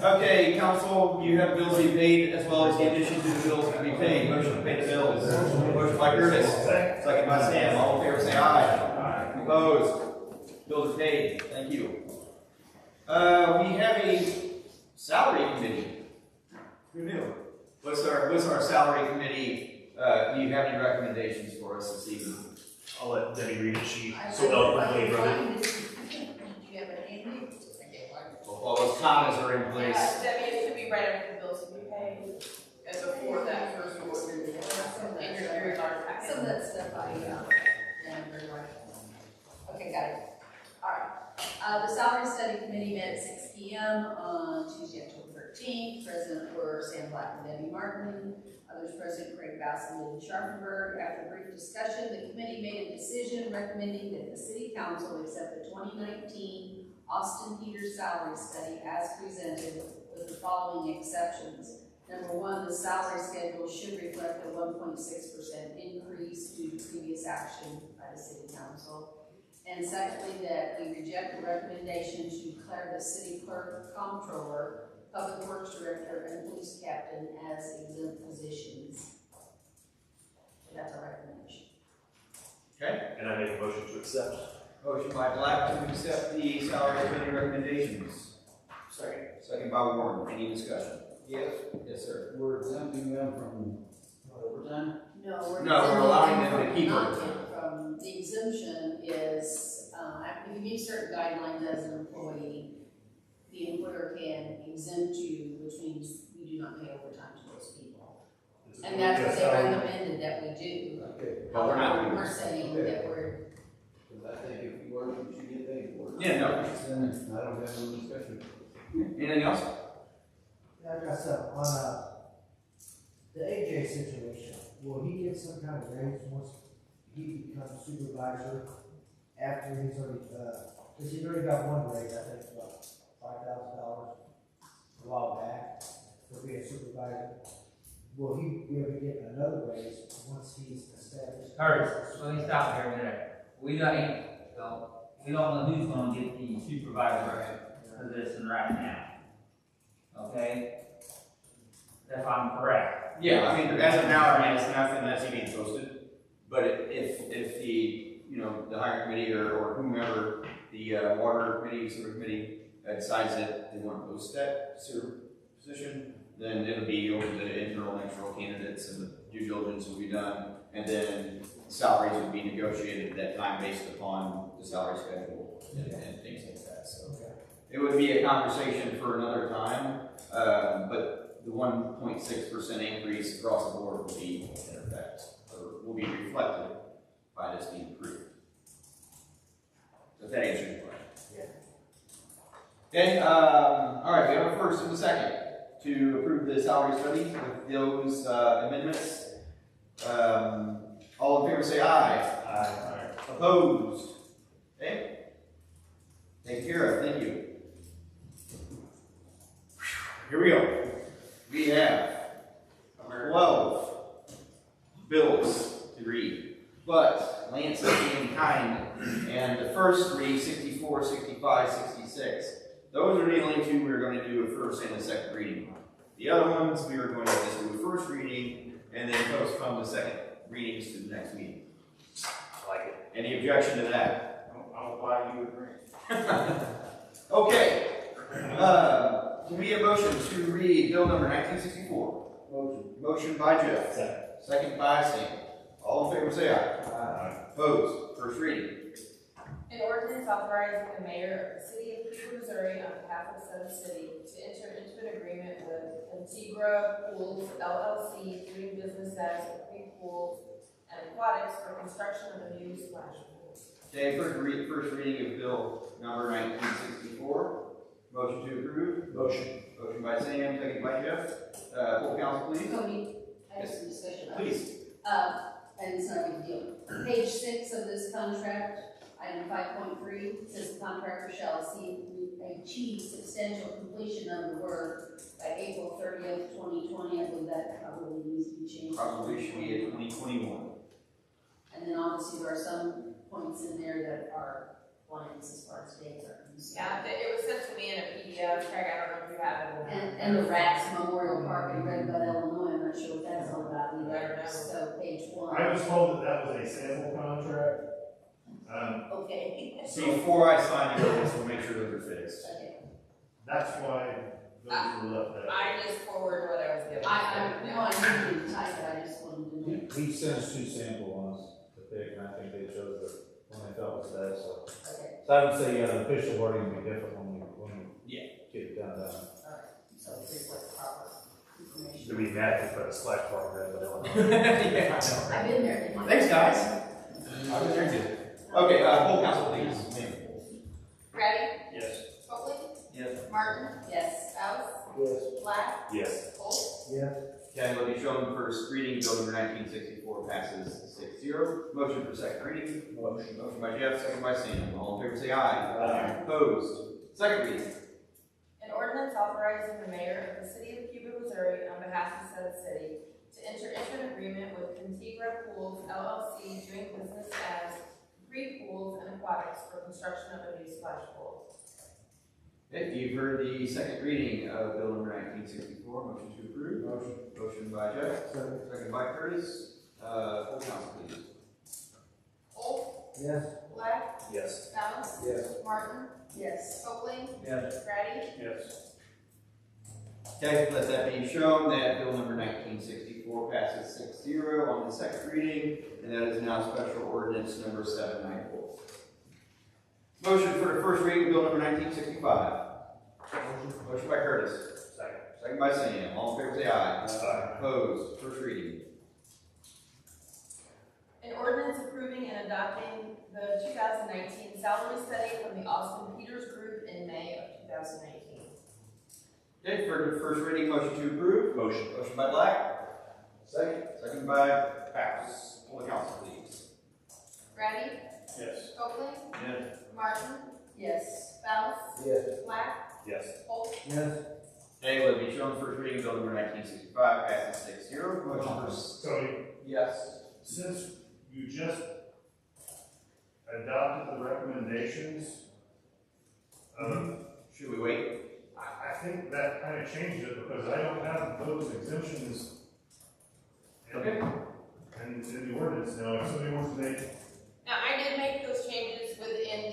Okay, council, you have bills to be paid as well as the addition to the bills to be paid. Motion to pay the bills. Motion by Curtis, second by Sam. All in favor say aye. Opposed? Bills are paid. Thank you. We have a salary committee. Who knew? What's our salary committee? Do you have any recommendations for us this evening? I'll let Debbie read it. She so eloquently wrote it. Do you have an Andy? All those comments are in place. Debbie, it should be right after the bills to be paid, and before that first order. And your large packet. So some of that stuff very right. Okay, got it. All right. The salary study committee met at 6 p.m. on Tuesday, October 13th. President were Sam Black and Debbie Martin. Others present, Craig Bass and Lily Sharpenberg. After brief discussion, the committee made a decision recommending that the city council accept the 2019 Austin Peters salary study as presented with the following exceptions. Number one, the salary schedule should reflect a 1.6% increase due to previous action by the city council. And secondly, that we reject the recommendation to declare the city clerk, comptroller, public works director, and police captain as exempt positions. So that's our recommendation. Okay. And I make a motion to accept. Motion by Black to accept the salary committee recommendations. Second by Warren. Any discussion? Yes. Yes, sir. We're exempting them from overtime? No, we're allowing them to exempting keep not overtime. from, the exemption is, if you meet certain guidelines as an employee, the employer can exempt you, which means we do not pay overtime to those people. And that's what they recommended that we do. Okay. But we're not doing We're this. saying Okay. that we're, Because I think if you work, you should get paid for it. Yeah, no. Then I don't have no discussion. Anything else? Yeah, I got some on, the AJ situation. Will he get some kind of raise once he becomes supervisor after he's already, cause he's already got one raise, I think, about $5,000 a while back for being supervisor. Will he be able to get another raise once he's established? Kurt, let me stop here a minute. We don't know who's gonna get the supervisor position right now. Okay? If I'm correct. Yeah, I mean, as of now, I mean, it's nothing that's even posted. But if the, the hiring committee or whomever, the water committee, sewer committee decides that they want to post that sewer position, then it'll be over the internal and external candidates and the due diligence will be done. And then salaries would be negotiated at that time based upon the salary schedule and things like that. So it would be a conversation for another time, but the 1.6% increase across the board will be in effect, or will be reflected by this being approved. So if that answers your question. Yeah. Okay, all right, we have a first and a second to approve the salary study with those amendments. All in favor say aye. Aye. Opposed? Okay. Taken care of, thank you. Here we go. We have 12 bills to read, but Lance is in kind, and the first three, 64, 65, 66, those are the only two we're going to do a first and a second reading on. The other ones we are going to just do a first reading and then postpone the second readings to the next meeting. I like it. Any objection to that? I don't buy you agree. Okay. Can we have a motion to read bill number 1964? Motion. Motion by Jeff. Second. Second by Sam. All in favor say aye. Aye. Opposed? First reading. An ordinance authorizing the mayor of the city of Peter, Missouri, on behalf of Sun City, to enter into an agreement with Integra Pools LLC, doing business as Creek Pools and Aquatics for construction of a new splash pool. Okay, first reading of bill number 1964. Motion to approve. Motion. Motion by Sam, second by Jeff. Full council, please. Cody, I have some discussion about Please. this. And it's not a big deal. Page 6 of this contract, item 5.3, says the contractor shall achieve substantial completion of the work by April 30th, 2020. I believe that probably needs to be changed. Probably should be at 2021. And then obviously there are some points in there that are blanks as far as dates are concerned. Yeah, it was sent to me in a PDF, Craig, I don't know if you have it. And the Rats Memorial Park in Red Bud, Illinois, I'm not sure what that's all about I either. don't know. So page 1. I was told that was a sample contract. Okay. See, before I sign the ordinance, we'll make sure those are fixed. Okay. That's why those were left out. I just forwarded what I was given. I didn't type it, I just wanted to know. He sends two sample ones to pick, and I think they chose the one they felt was best, so. Okay, So I would say, the official wording will be different when we Yeah. get it done. alright, so here's what proper Do information. we have to put a splash bar in there? Yeah, I know. I've been there. Thanks, Thanks, guys. I was there too. Okay, poll council, please. Ready? Yes. Copley? Yes. Martin? Yes. Bowles? Yes. Black? Yes. Holt? Yes. Okay, will be shown first reading, bill number 1964 passes 6-0. Motion for second reading. Motion by Jeff, second by Sam. All in favor say aye. Aye. Opposed? Second reading. An ordinance authorizing the mayor of the city of Cuba, Missouri, on behalf of said city, to enter into an agreement with Contigra Pools LLC, doing business as Capri Pools and Aquatics for construction of a new splash pool. Okay, you've heard the second reading of bill number 1964. Motion to approve. Motion by Jeff, second by Curtis. Full council, please. Holt? Yes. Black? Yes. Bowles? Yes. Martin? Yes. Copley? Yes. Grady? Yes. Okay, let that be shown that bill number 1964 passes 6-0 on the second reading, and that is now special ordinance number 794. Motion for the first reading of bill number 1965. Motion by Curtis. Second. Second by Sam. All in favor say aye. Aye. Opposed? First reading. An ordinance approving and adopting the 2019 salary study from the Austin Peters Group in May of 2019. Okay, for the first reading, motion to approve. Motion. Motion by Black. Second. Second by Bowles. Full council, please. Grady? Yes. Copley? Yes. Martin? Yes. Bowles? Yes. Black? Yes. Holt? Yes. Okay, let it be shown first reading bill number 1965 passes 6-0. Motion for Tony, yes. since you just adopted the recommendations, Should we wait? I think that kind of changed it because I don't have those exemptions in, Okay. in the ordinance now. If somebody wants to make, Now, I did make those changes within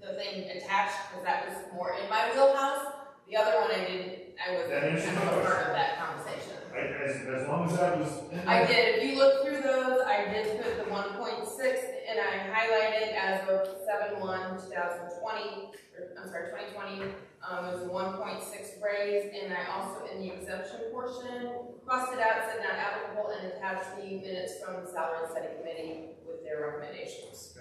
the thing attached, because that was more in my wheelhouse. The other one I didn't, I wasn't That answers my part question. of that conversation. as long as that was in I there. did, if you look through those, I did put the 1.6, and I highlighted as of 7/1/2020, or, I'm sorry, 2020, it was a 1.6 raise, and I also, in the exemption portion, crossed it out, said not applicable, and attached the minutes from the salary study committee with their recommendations.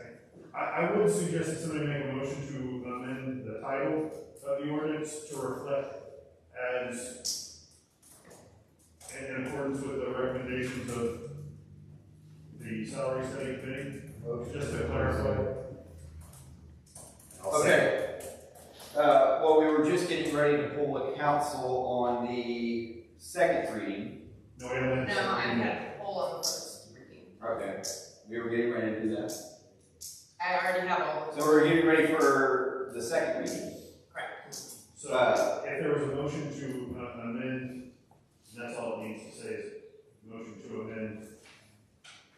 I would suggest that somebody make a motion to amend the title of the ordinance to reflect as in accordance with the recommendations of the salary study committee, just to clarify. Okay. Well, we were just getting ready to pull the council on the second reading. No, we haven't. No, I had to pull on the first reading. Okay. We were getting ready to do that. I already have all of So we're getting ready for the second reading. correct. So if there was a motion to amend, that's all it needs to say is motion to amend.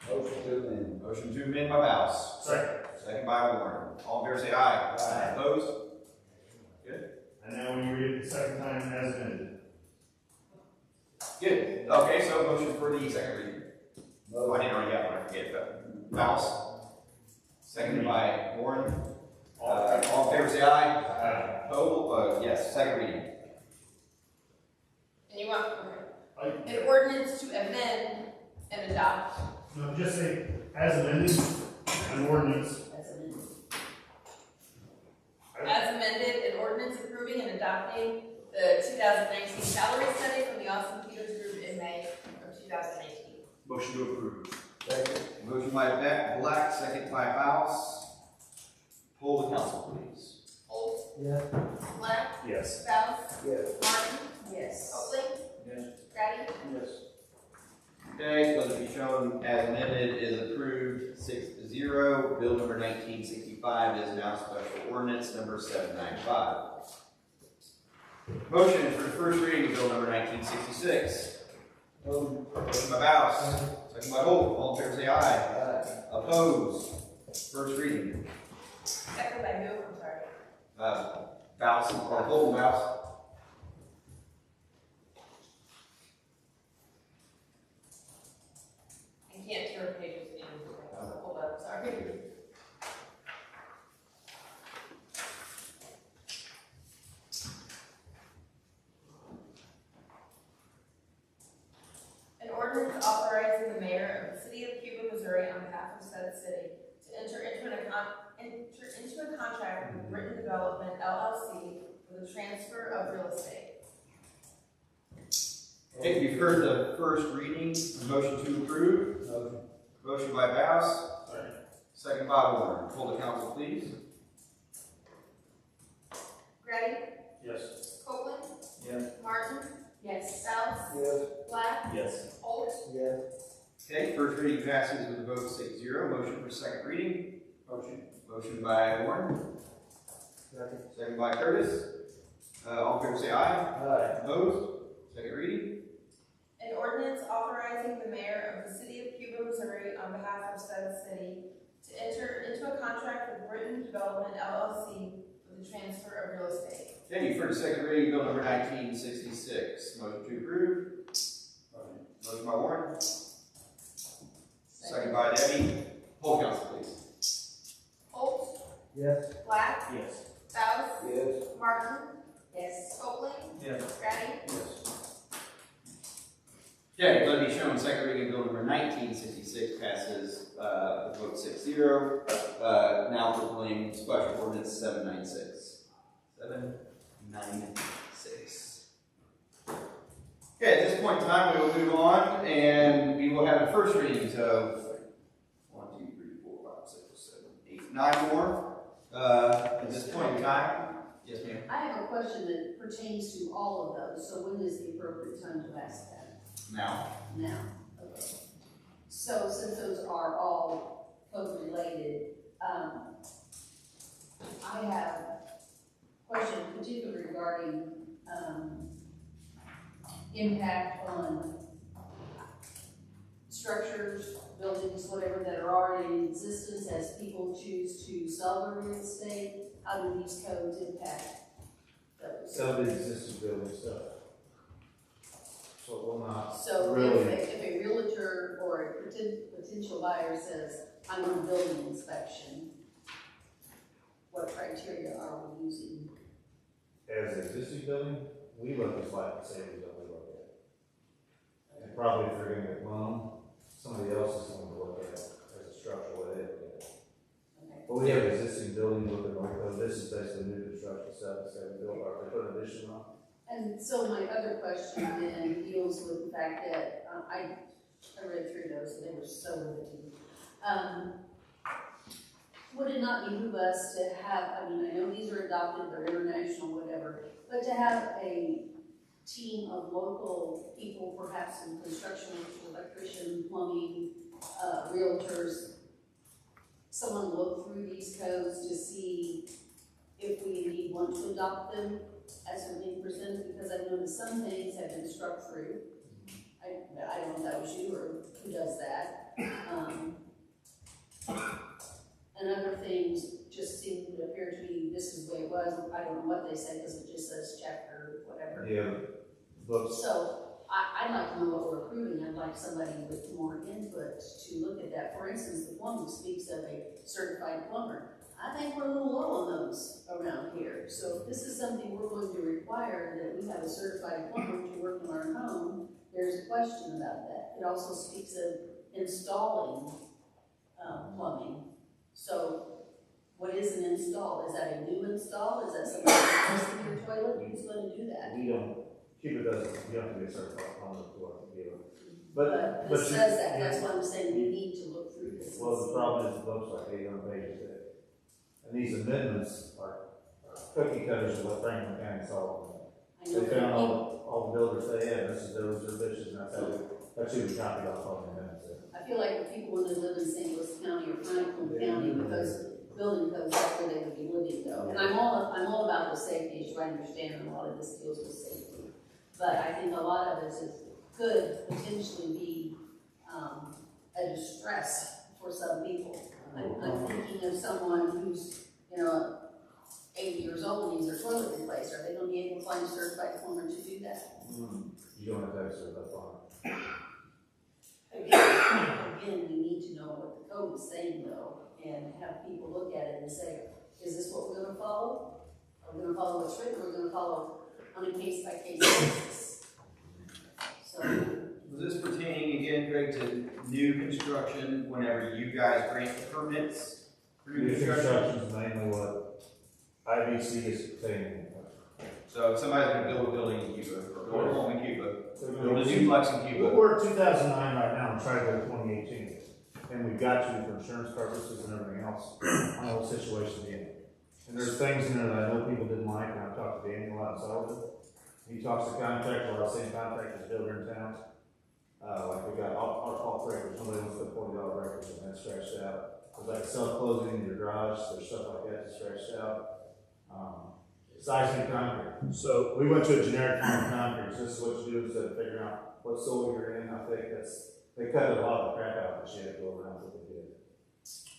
Motion to amend. Motion to amend by Bowles. Second. Second by Warren. All in favor say aye. Aye. Opposed? And now when you read it the second time as amended. Good. Okay, so motion for the second reading. Oh, I didn't already have one, I forget, but Bowles. Seconded by Warren. All in favor say aye. Aye. Oh, yes, second reading. And you want, I- an ordinance to amend and adopt. No, just say as amended, an ordinance. As amended, an ordinance approving and adopting the 2019 salary study from the Austin Peters Group in May of 2019. Motion to approve. Second. Motion by Black, second by Bowles. Poll the council, please. Holt? Yes. Black? Yes. Bowles? Yes. Martin? Yes. Copley? Yes. Grady? Yes. Okay, let it be shown as amended is approved 6-0. Bill number 1965 is now special ordinance number 795. Motion for the first reading of bill number 1966. Motion by Bowles, second by Holt. All in favor say aye. Aye. Opposed? First reading. Second by who? I'm sorry. Bowles, or Holt and Bowles. I can't turn pages in. Hold up, sorry. An ordinance authorizing the mayor of the city of Cuba, Missouri Missouri, on behalf of said city, to enter into a contract with Britain Development LLC for the transfer of real estate. Okay, you've heard the first reading, motion to approve. Motion by Bass. Second by Warren. Hold the council, please. Grady? Yes. Copeland? Yes. Martin? Yes. Sells? Yes. Black? Yes. Holt? Yes. Okay, first reading passes with a vote 6-0. Motion for second reading. Motion. Motion by Warren. Second by Curtis. All in favor say aye. Aye. Opposed? Second reading. An ordinance authorizing the mayor of the city of Cuba, Missouri, on behalf of said city, to enter into a contract with Britain Development LLC for the transfer of real estate. Okay, you've heard the second reading, bill number 1966. Motion to approve. Motion by Warren. Second by Debbie. Hold council, please. Holt? Yes. Black? Yes. Sells? Yes. Martin? Yes. Copeland? Yes. Grady? Okay, let me show second reading bill number 1966 passes with vote 6-0. Now proclaim special ordinance 796. 796. Okay, at this point in time, we will move on and we will have the first readings of 1, 2, 3, 4, 5, 6, 7, 8, 9 more. At this point in time, yes, ma'am. I have a question that pertains to all of those, so when is the appropriate time to ask that? Now. Now, okay. So since those are all code related, I have a question particularly regarding, impact on structures, buildings, whatever that are already in existence as people choose to sell their real estate. How do these codes impact those? Some of the existing building stuff. So it will not So really. if a realtor or a potential buyer says, I want a building inspection, what criteria are we using? As an existing building, we look as like the same as what we look at. And probably if they're gonna get loan, somebody else is going to look at it as a structural way they look at it. Okay. But we have existing buildings looking like those, this is basically new construction stuff, so we built, or they put an addition on. And so my other question then deals with the fact that, I read through those and they were so riveting. Would it not behoove us to have, I mean, I know these are adopted, they're international, whatever, but to have a team of local people, perhaps in construction, electrician, plumbing, realtors, someone look through these codes to see if we indeed want to adopt them as they're being presented, because I noticed some things have been struck through. I don't know if that was you or who does that. And other things just seem to appear to me, this is the way it was. I don't know what they say because it just says chapter, whatever. Yeah, books. So I'd like to know what we're approving. I'd like somebody with more input to look at that. For instance, the one who speaks of a certified plumber. I think we're a little low on those around here. So if this is something we're going to require, that we have a certified plumber to work in our home, there's a question about that. It also speaks of installing plumbing. So what is an install? Is that a new install? Is that something replacing your toilet? Who's going to do that? We don't, Cuba doesn't, you have to be a certified plumber to work in Cuba. But this says that, that's why I'm saying we need to look through this. Well, the problem is the book's like 800 pages thick. And these amendments are cookie cutters of what Franklin County saw. I know They found that all the builders they had, this is those are bitches, and that's who we copied off all the amendments. I feel like the people when they live in St. Louis County or Franklin County with those building codes, that's where they would be living though. And I'm all about the safety issue. I understand a lot of this deals with safety. But I think a lot of this could potentially be a distress for some people. I'm thinking of someone who's, 80 years old and needs their toilet replaced. Are they going to be able to find a certified plumber to do that? You don't have to have a certified plumber. Again, we need to know what the code is saying though, and have people look at it and say, is this what we're going to follow? Are we going to follow what's written, or are we going to follow on a case-by-case basis? So, this pertaining again, Greg, to new construction whenever you guys grant the permits for new New construction? construction is mainly what IBC is obtaining. So if somebody's gonna build a building in Cuba, or build a home in Cuba, build a We're duplex in Cuba. at 2009 right now, and trying to go to 2018. And we've got to for insurance purposes and everything else, on the whole situation again. And there's things in there that I know people didn't like, and I've talked to Daniel out in Sullivan. He talks to contractors, or I've seen contractors builder in town. Like we got all breakers, somebody wants to put $40 breakers and that's scratched out. There's like self-closing in your garage, there's stuff like that that's scratched out. Sizing concrete. So we went to a generic form of concrete, so this is what you do instead of figuring out what soil you're in, how thick, they cut a lot of the crap out that you had to go around what they did.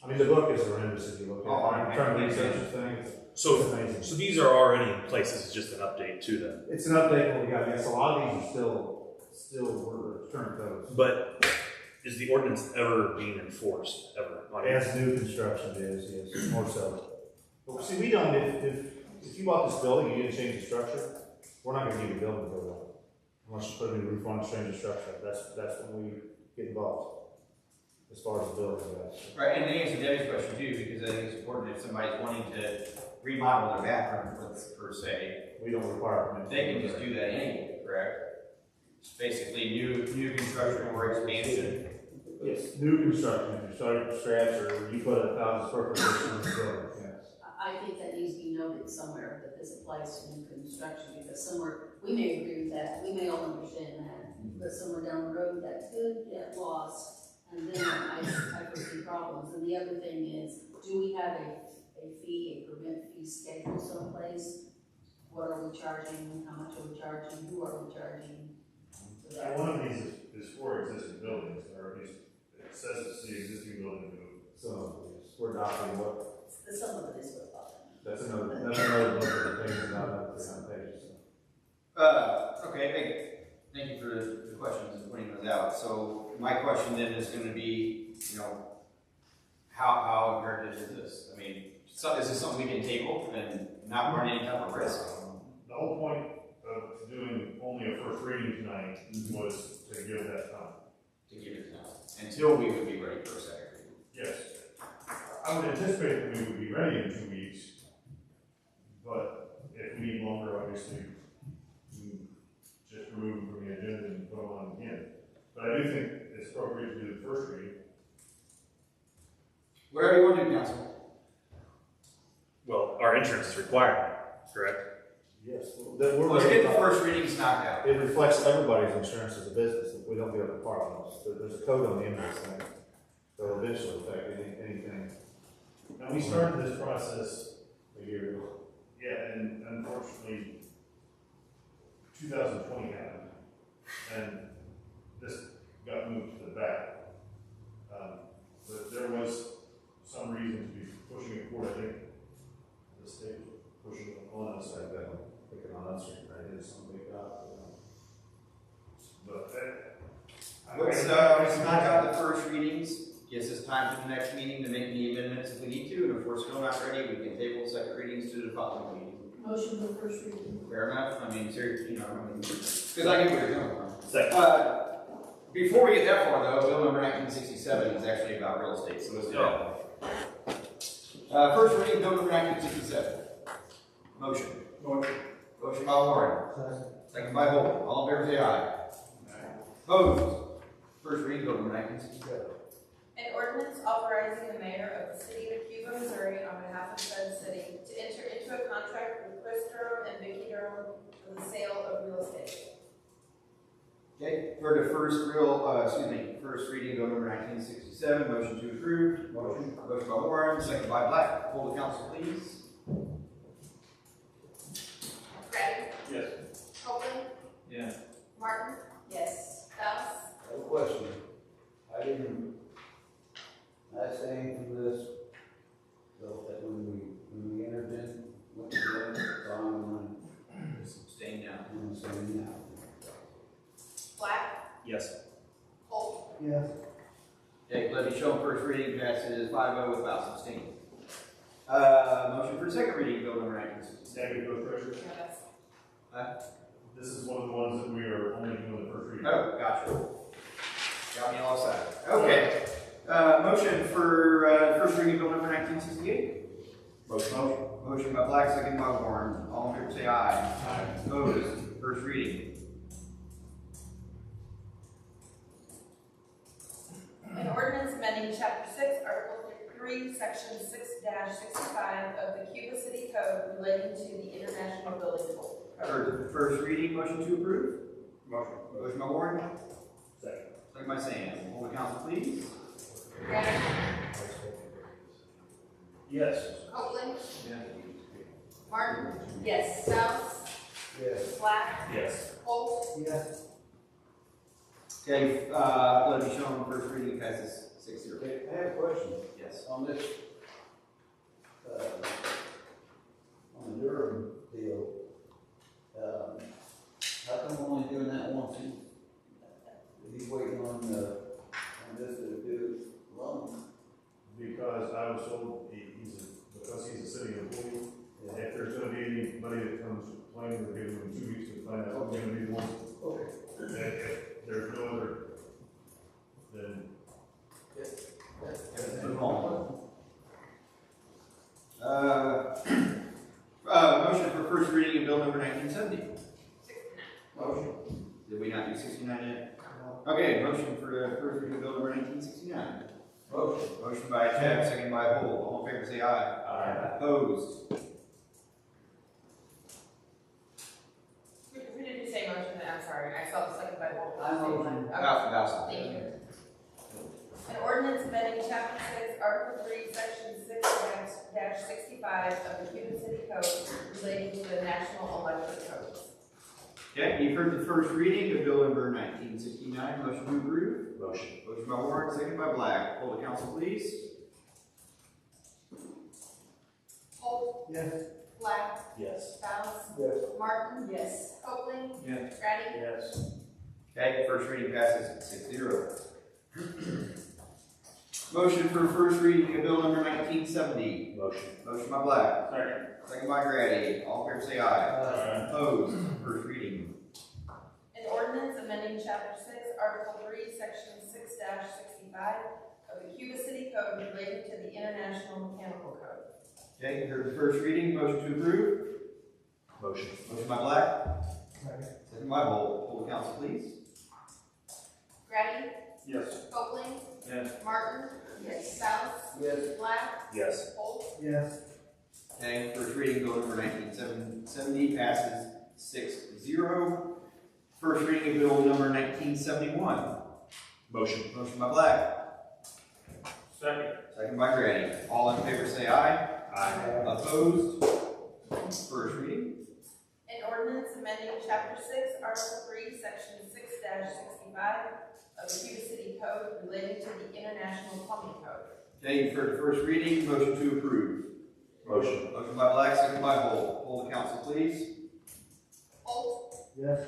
I mean, the book is horrendous if you look at it. I'm trying to research this thing, it's amazing. So these are already in place, this is just an update to them. It's an update what we got, yes, a lot of these are still current codes. But is the ordinance ever being enforced, ever? As new construction is, yes, more so. But see, we don't, if you bought this building and you didn't change the structure, we're not gonna give you a building for that. Unless you put a new roof on, change the structure, that's when we get involved. As far as the building goes. Right, and to answer Debbie's question too, because I think it's important if somebody's wanting to remodel their bathroom, per se, We don't require permit. they can just do that anyway, correct? It's basically new construction or expansion. Yes, new construction, if you start from scratch or you put 1,000 square foot addition in the building, yes. I think that needs to be noted somewhere, that this applies to new construction, because somewhere, we may agree with that, we may all understand that, but somewhere down the road, that could get lost, and then I foresee problems. And the other thing is, do we have a permit fee schedule someplace? What are we charging, how much are we charging, who are we charging? So that- One of these is for existing buildings, or at least it says it's the existing building. So, yes, we're adopting what, Some of it is what thought. that's another book of things, not 300 pages. Okay, thank you for the questions and pointing those out. So my question then is gonna be, how imperative is this? I mean, is this something we can table and not run any type of risk? The whole point of doing only a first reading tonight was to give that time. To give it time, until we would be ready for a second reading. Yes. I would anticipate that we would be ready in 2 weeks, but if we need longer, obviously, we just remove them from the agenda and put them on again. But I do think it's appropriate to do the first reading. Whatever you want to do, council. Well, our insurance is required, correct? Yes. Let's get the first readings knocked out. It reflects everybody's insurance as a business, if we don't get a department. There's a code on the invoice thing, so eventually affect anything. Now, we started this process A year ago. Yeah, and unfortunately, 2020 happened, and this got moved to the back. But there was some reason to be pushing it forward. I think the state was pushing it on us like that. Picking on us, right? It's some big job. But Let's knock out the first readings, gives us time for the next meeting to make any amendments if we need to, and if we're still not ready, we can table second readings to the following meeting. Motion for first reading. Fair enough, I mean, seriously, because I get where you're coming from. Second. Before we get that far though, bill number 1967 is actually about real estate, so let's do that. First reading, bill number 1967. Motion. Motion by Warren. Second by Holt. All in favor say aye. Opposed? First reading, bill number 1967. An ordinance authorizing the mayor of the city of Cuba, Missouri, on behalf of said city, to enter into a contract with Chris Durham and Vicky Durham for the sale of real estate. Okay, for the first reading, bill number 1967, motion to approve. Motion by Warren, second by Black. Hold the council, please. Ready? yes. Copeland? Yeah. Martin? Yes. Doss? I have a question. I didn't, I say anything from this, so that when we entered in, went to the, so I'm Abstain now. gonna say now. Black? Yes. Holt? Yes. Okay, let me show first reading passes 5-0 without abstaining. Motion for second reading, bill number 1967. Second, Bill Treasurer. Yes. This is one of the ones that we are only doing the first reading. Oh, gotcha. Got me all excited. Okay. Motion for first reading of bill number 1968. Motion by Black, second by Warren. All in favor say aye. Aye. Opposed? First reading. An ordinance amending chapter 6, article 3, section 6-65 of the Cuba City Code relating to the International Building Code. First reading, motion to approve. Motion by Warren. Second by Sam. Hold the council, please. Graham, Yes. Copeland, Yeah. Martin. Yes. Stout. Yes. Black. Yes. Holt. Yes. Okay, let me show on first reading passes 6-0. Okay, I have a question Yes. on this, on the Durham deal. How come we're only doing that once? He's waiting on this to do loan. Because I was told because he's a city employee, if there's gonna be anybody that comes complaining, we're giving them 2 weeks to find out who's gonna be the one. Okay. If there's no other, then Move on. Motion for first reading of bill number 1970. Motion. Did we not do 69 yet? Okay, motion for the first reading of bill number 1969. Motion by Chad, second by Holt. All in favor say aye. Aye. Opposed? Who did you say motion? I'm sorry, I saw the second by Holt. I motion. Bowser. Thank you. An ordinance amending chapter 6, article 3, section 6-65 of the Cuba City Code relating to the National Electric Code. Okay, you've heard the first reading of bill number 1969. Motion to approve. Motion. Motion by Warren, second by Black. Hold the council, please. Holt. Yes. Black. Yes. Stiles. Yes. Martin. Yes. Copeland. Yes. Grady. Yes. Okay, first reading passes 6-0. Motion for first reading of bill number 1970. Motion. Motion by Black. Second. Second by Grady. All in favor say aye. Opposed? First reading. An ordinance amending chapter 6, article 3, section 6-65 of the Cuba City Code relating to the International Mechanical Code. Okay, heard the first reading. Motion to approve. Motion. Motion by Black. Second. Second by Holt. Hold the council, please. Grady. Yes. Copeland. Yes. Martin. Yes. Stiles. Yes. Black. Yes. Holt. Yes. Okay, first reading bill number 1970 passes 6-0. First reading of bill number 1971. Motion. Motion by Black. Second. Second by Grady. All in favor say aye. Aye. Opposed? First reading. An ordinance amending chapter 6, article 3, section 6-65 of the Cuba City Code relating to the International Plumbing Code. Okay, you've heard the first reading. Motion to approve. Motion. Motion by Black, second by Holt. Hold the council, please. Holt. Yes.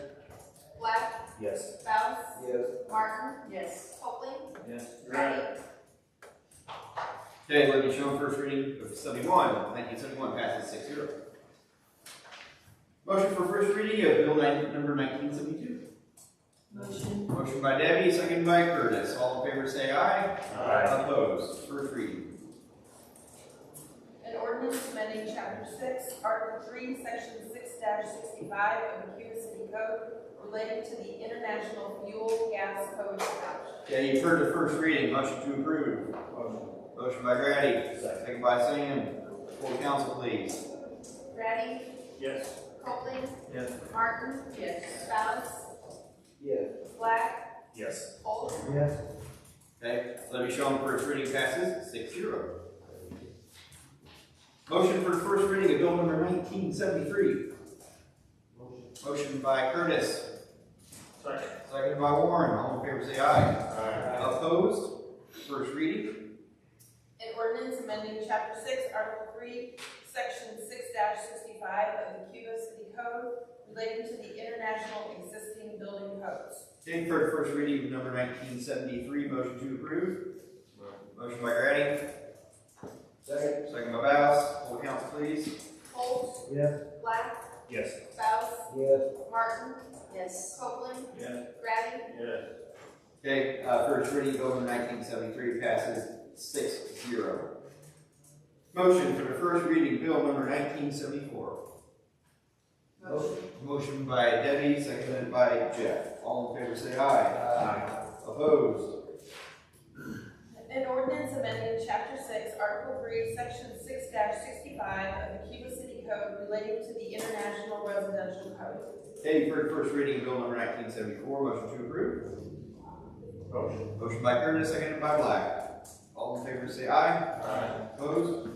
Black. Yes. Stiles. Yes. Martin. Yes. Copeland. Yes. Grady. Okay, let me show first reading of 1971 passes 6-0. Motion for first reading of bill number 1972. Motion. Motion by Debbie, second by Curtis. All in favor say aye. Aye. Opposed? First reading. An ordinance amending chapter 6, article 3, section 6-65 of the Cuba City Code relating to the International Fuel Gas Code adoption. Okay, you've heard the first reading. Motion to approve. Motion by Grady, second by Sam. Hold the council, please. Grady. Yes. Copeland. Yes. Martin. Yes. Stiles. Yes. Black. Yes. Holt. Yes. Okay, let me show them first reading passes 6-0. Motion for first reading of bill number 1973. Motion by Curtis. Second. Second by Warren. All in favor say aye. Aye. Opposed? First reading. An ordinance amending chapter 6, article 3, section 6-65 of the Cuba City Code relating to the International Existing Building Codes. Okay, for first reading of number 1973. Motion to approve. Motion by Grady. Second. Second by Baus. Hold the council, please. Holt. Yes. Black. Yes. Stiles. Yes. Martin. Yes. Copeland. Yes. Grady. Yes. Okay, first reading, bill number 1973 passes 6-0. Motion for the first reading, bill number 1974. Motion by Debbie, seconded by Jeff. All in favor say aye. Aye. Opposed? An ordinance amending chapter 6, article 3, section 6-65 of the Cuba City Code relating to the International Residential Code. Okay, you've heard first reading, bill number 1974. Motion to approve. Motion. Motion by Curtis, seconded by Black. All in favor say aye. Aye. Opposed? I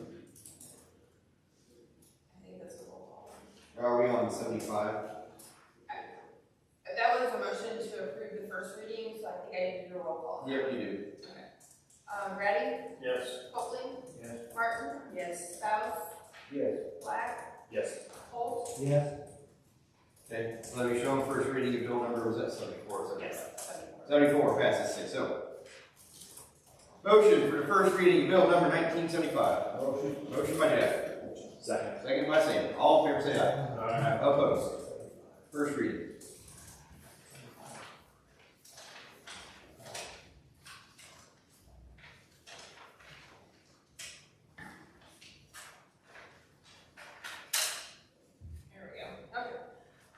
think that's a roll call. Are we on 75? That was a motion to approve the first reading, so I think I need to do a roll call. Yep, you do. Grady? Yes. Copley? Yes. Martin? Yes. Spouse? Yes. Black? Yes. Holt? Yes. Okay, let me show them first reading of bill number, was that 74? Yes. 74 passes 6-0. Motion for the first reading of bill number 1975. Motion by Jeff. Second. Second by Sam. All in favor say aye. Aye. Opposed? First reading. Here we go. Okay.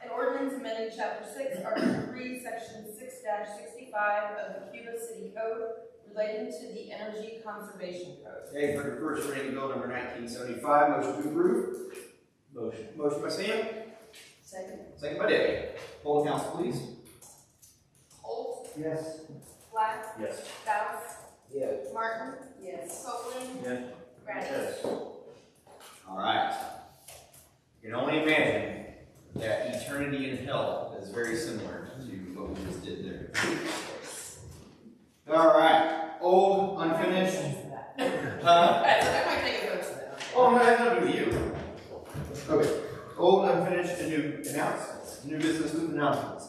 An ordinance amending chapter 6, article 3, section 6-65 of the Cuba City Code relating to the Energy Conservation Code. Okay, for the first reading of bill number 1975. Motion to approve. Motion. Motion by Sam. Second. Second by Debbie. Poll the council, please. Holt? Yes. Black? Yes. Spouse? Yes. Martin? Yes. Copley? Yes. Grady? Yes. All right. You can only imagine that eternity in hell is very similar to what we just did there. All right. Old, unfinished. I might take a vote to that. Oh, no, that's not with you. Okay. Old, unfinished, and new announcements. New business with announcements.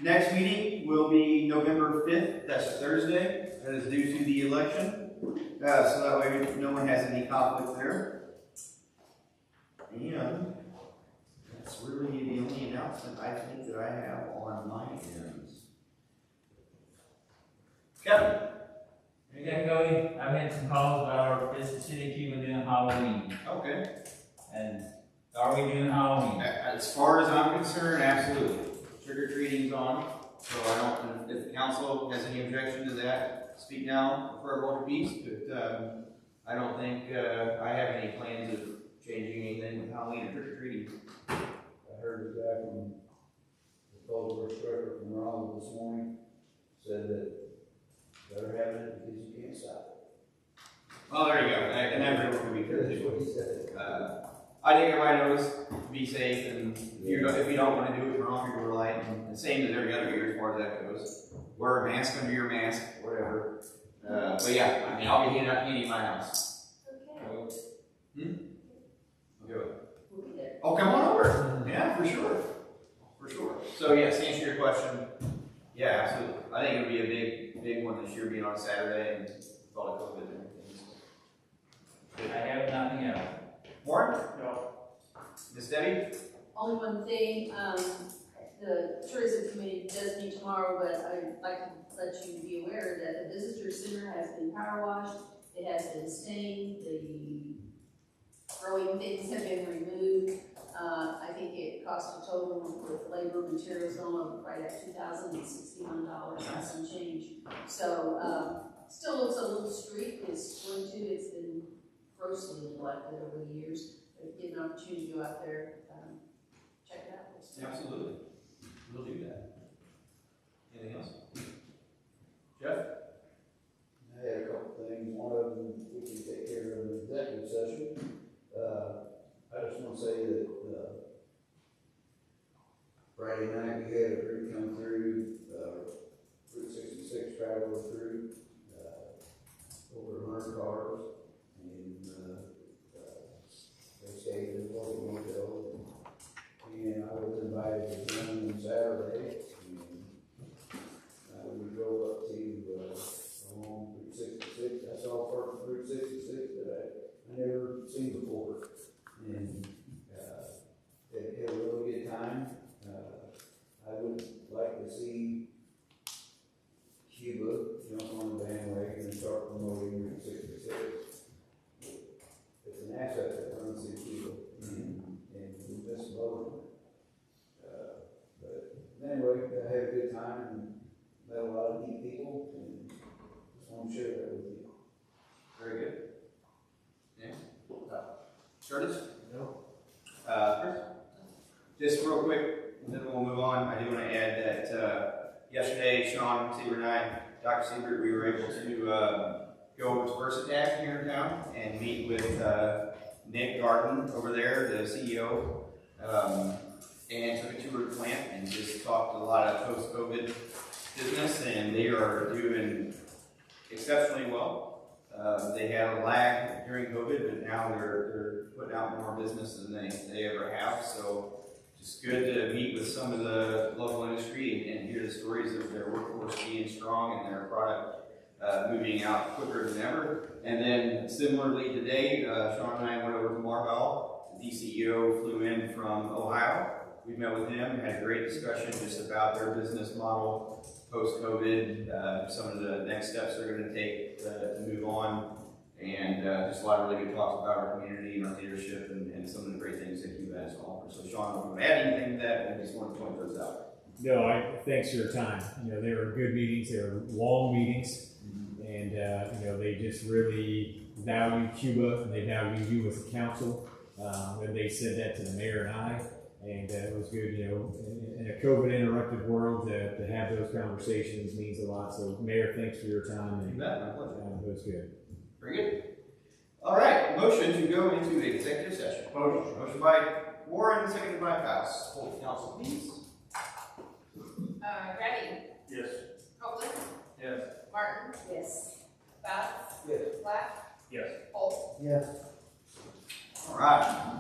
Next meeting will be November 5th. That's a Thursday. That is due to the election. So that way no one has any conflict there. And that's really the only announcement I think that I have on my end. Kevin? Yeah, Cody, I've had some calls about our Visit City Cuba doing Halloween. Okay. And are we doing Halloween? As far as I'm concerned, absolutely. Trick or treating's on. So I don't, if the council has any objection to that, speak now for a vote of peace. But I don't think I have any plans of changing anything with Halloween or trick or treating. I heard the guy from the Cold War Striker from Raleigh this morning said that they're having it because you can't stop Oh, there you go. And everyone can be it. fair That's too. what he said. I think everybody knows, be safe, and if you don't want to do it, turn off your door light, and same as every other year as far as that goes. Wear a mask under your mask, whatever. But yeah, I mean, I'll be heating my house. Okay. Okay. We'll be there. Oh, come on over. Yeah, for sure. For sure. So yes, to answer your question, yeah, absolutely. I think it'll be a big one this year, being on Saturday and with all the COVID and everything. I have nothing else. Warren? No. Miss Debbie? Only one thing, the tourism committee does meet tomorrow, but I'd like to let you be aware that the visitor center has been power washed. It has been stained, the growing things have been removed. I think it cost a total with labor, materials, going over right at $2,061 and some change. So, still looks a little street, it's been grossly neglected over the years. If you get an opportunity to go out there, check it out. Absolutely. We'll do that. Anything else? Jeff? I had a couple things. One of them we can take care of in the executive session. I just want to say that Friday night we had a group come through, Route 66 traveling through, over 100 cars, and they stayed in the local motel. And I was invited to join them Saturday, and we drove up to along Route 66. I saw part of Route 66 that I never seen before, and had a really good time. I would like to see Curtis? No. Chris? Just real quick, and then we'll move on. I do want to add that, yesterday, Sean, Siebert, and I, Dr. Siebert, we were able to, go over to Versatech here in town and meet with, Nick Garden over there, the CEO, and took a tour of the plant and just talked a lot of post-COVID business, and they are doing exceptionally well. They had a lag during COVID, but now they're putting out more business than they ever have. So just good to meet with some of the local industry and hear the stories of their workforce being strong and their product moving out quicker than ever. And then similarly today, Sean and I went over to Marvell. The CEO flew in from Ohio. We met with him, had a great discussion just about their business model post-COVID, some of the next steps they're going to take to move on, and just a lot of really good talks about our community and our leadership and some of the great things that you guys offer. So Sean, if you add anything to that, I just want to point those out. No, thanks for your time. They were good meetings, they were long meetings, and, they just really value Cuba, and they value you as a council. And they said that to the mayor and I, and it was good, in a COVID-interrupted world, to have those conversations means a lot. So, Mayor, thanks for your time. And, you bet, my pleasure. It was good. Very good. All right, motion to go into executive session. Motion by Warren, seconded by Pass. Hold the council, please. Ready? Yes. Copeland? Yes. Martin? Yes. Bats? Yes. Black? Yes. Holt? Yes. All right.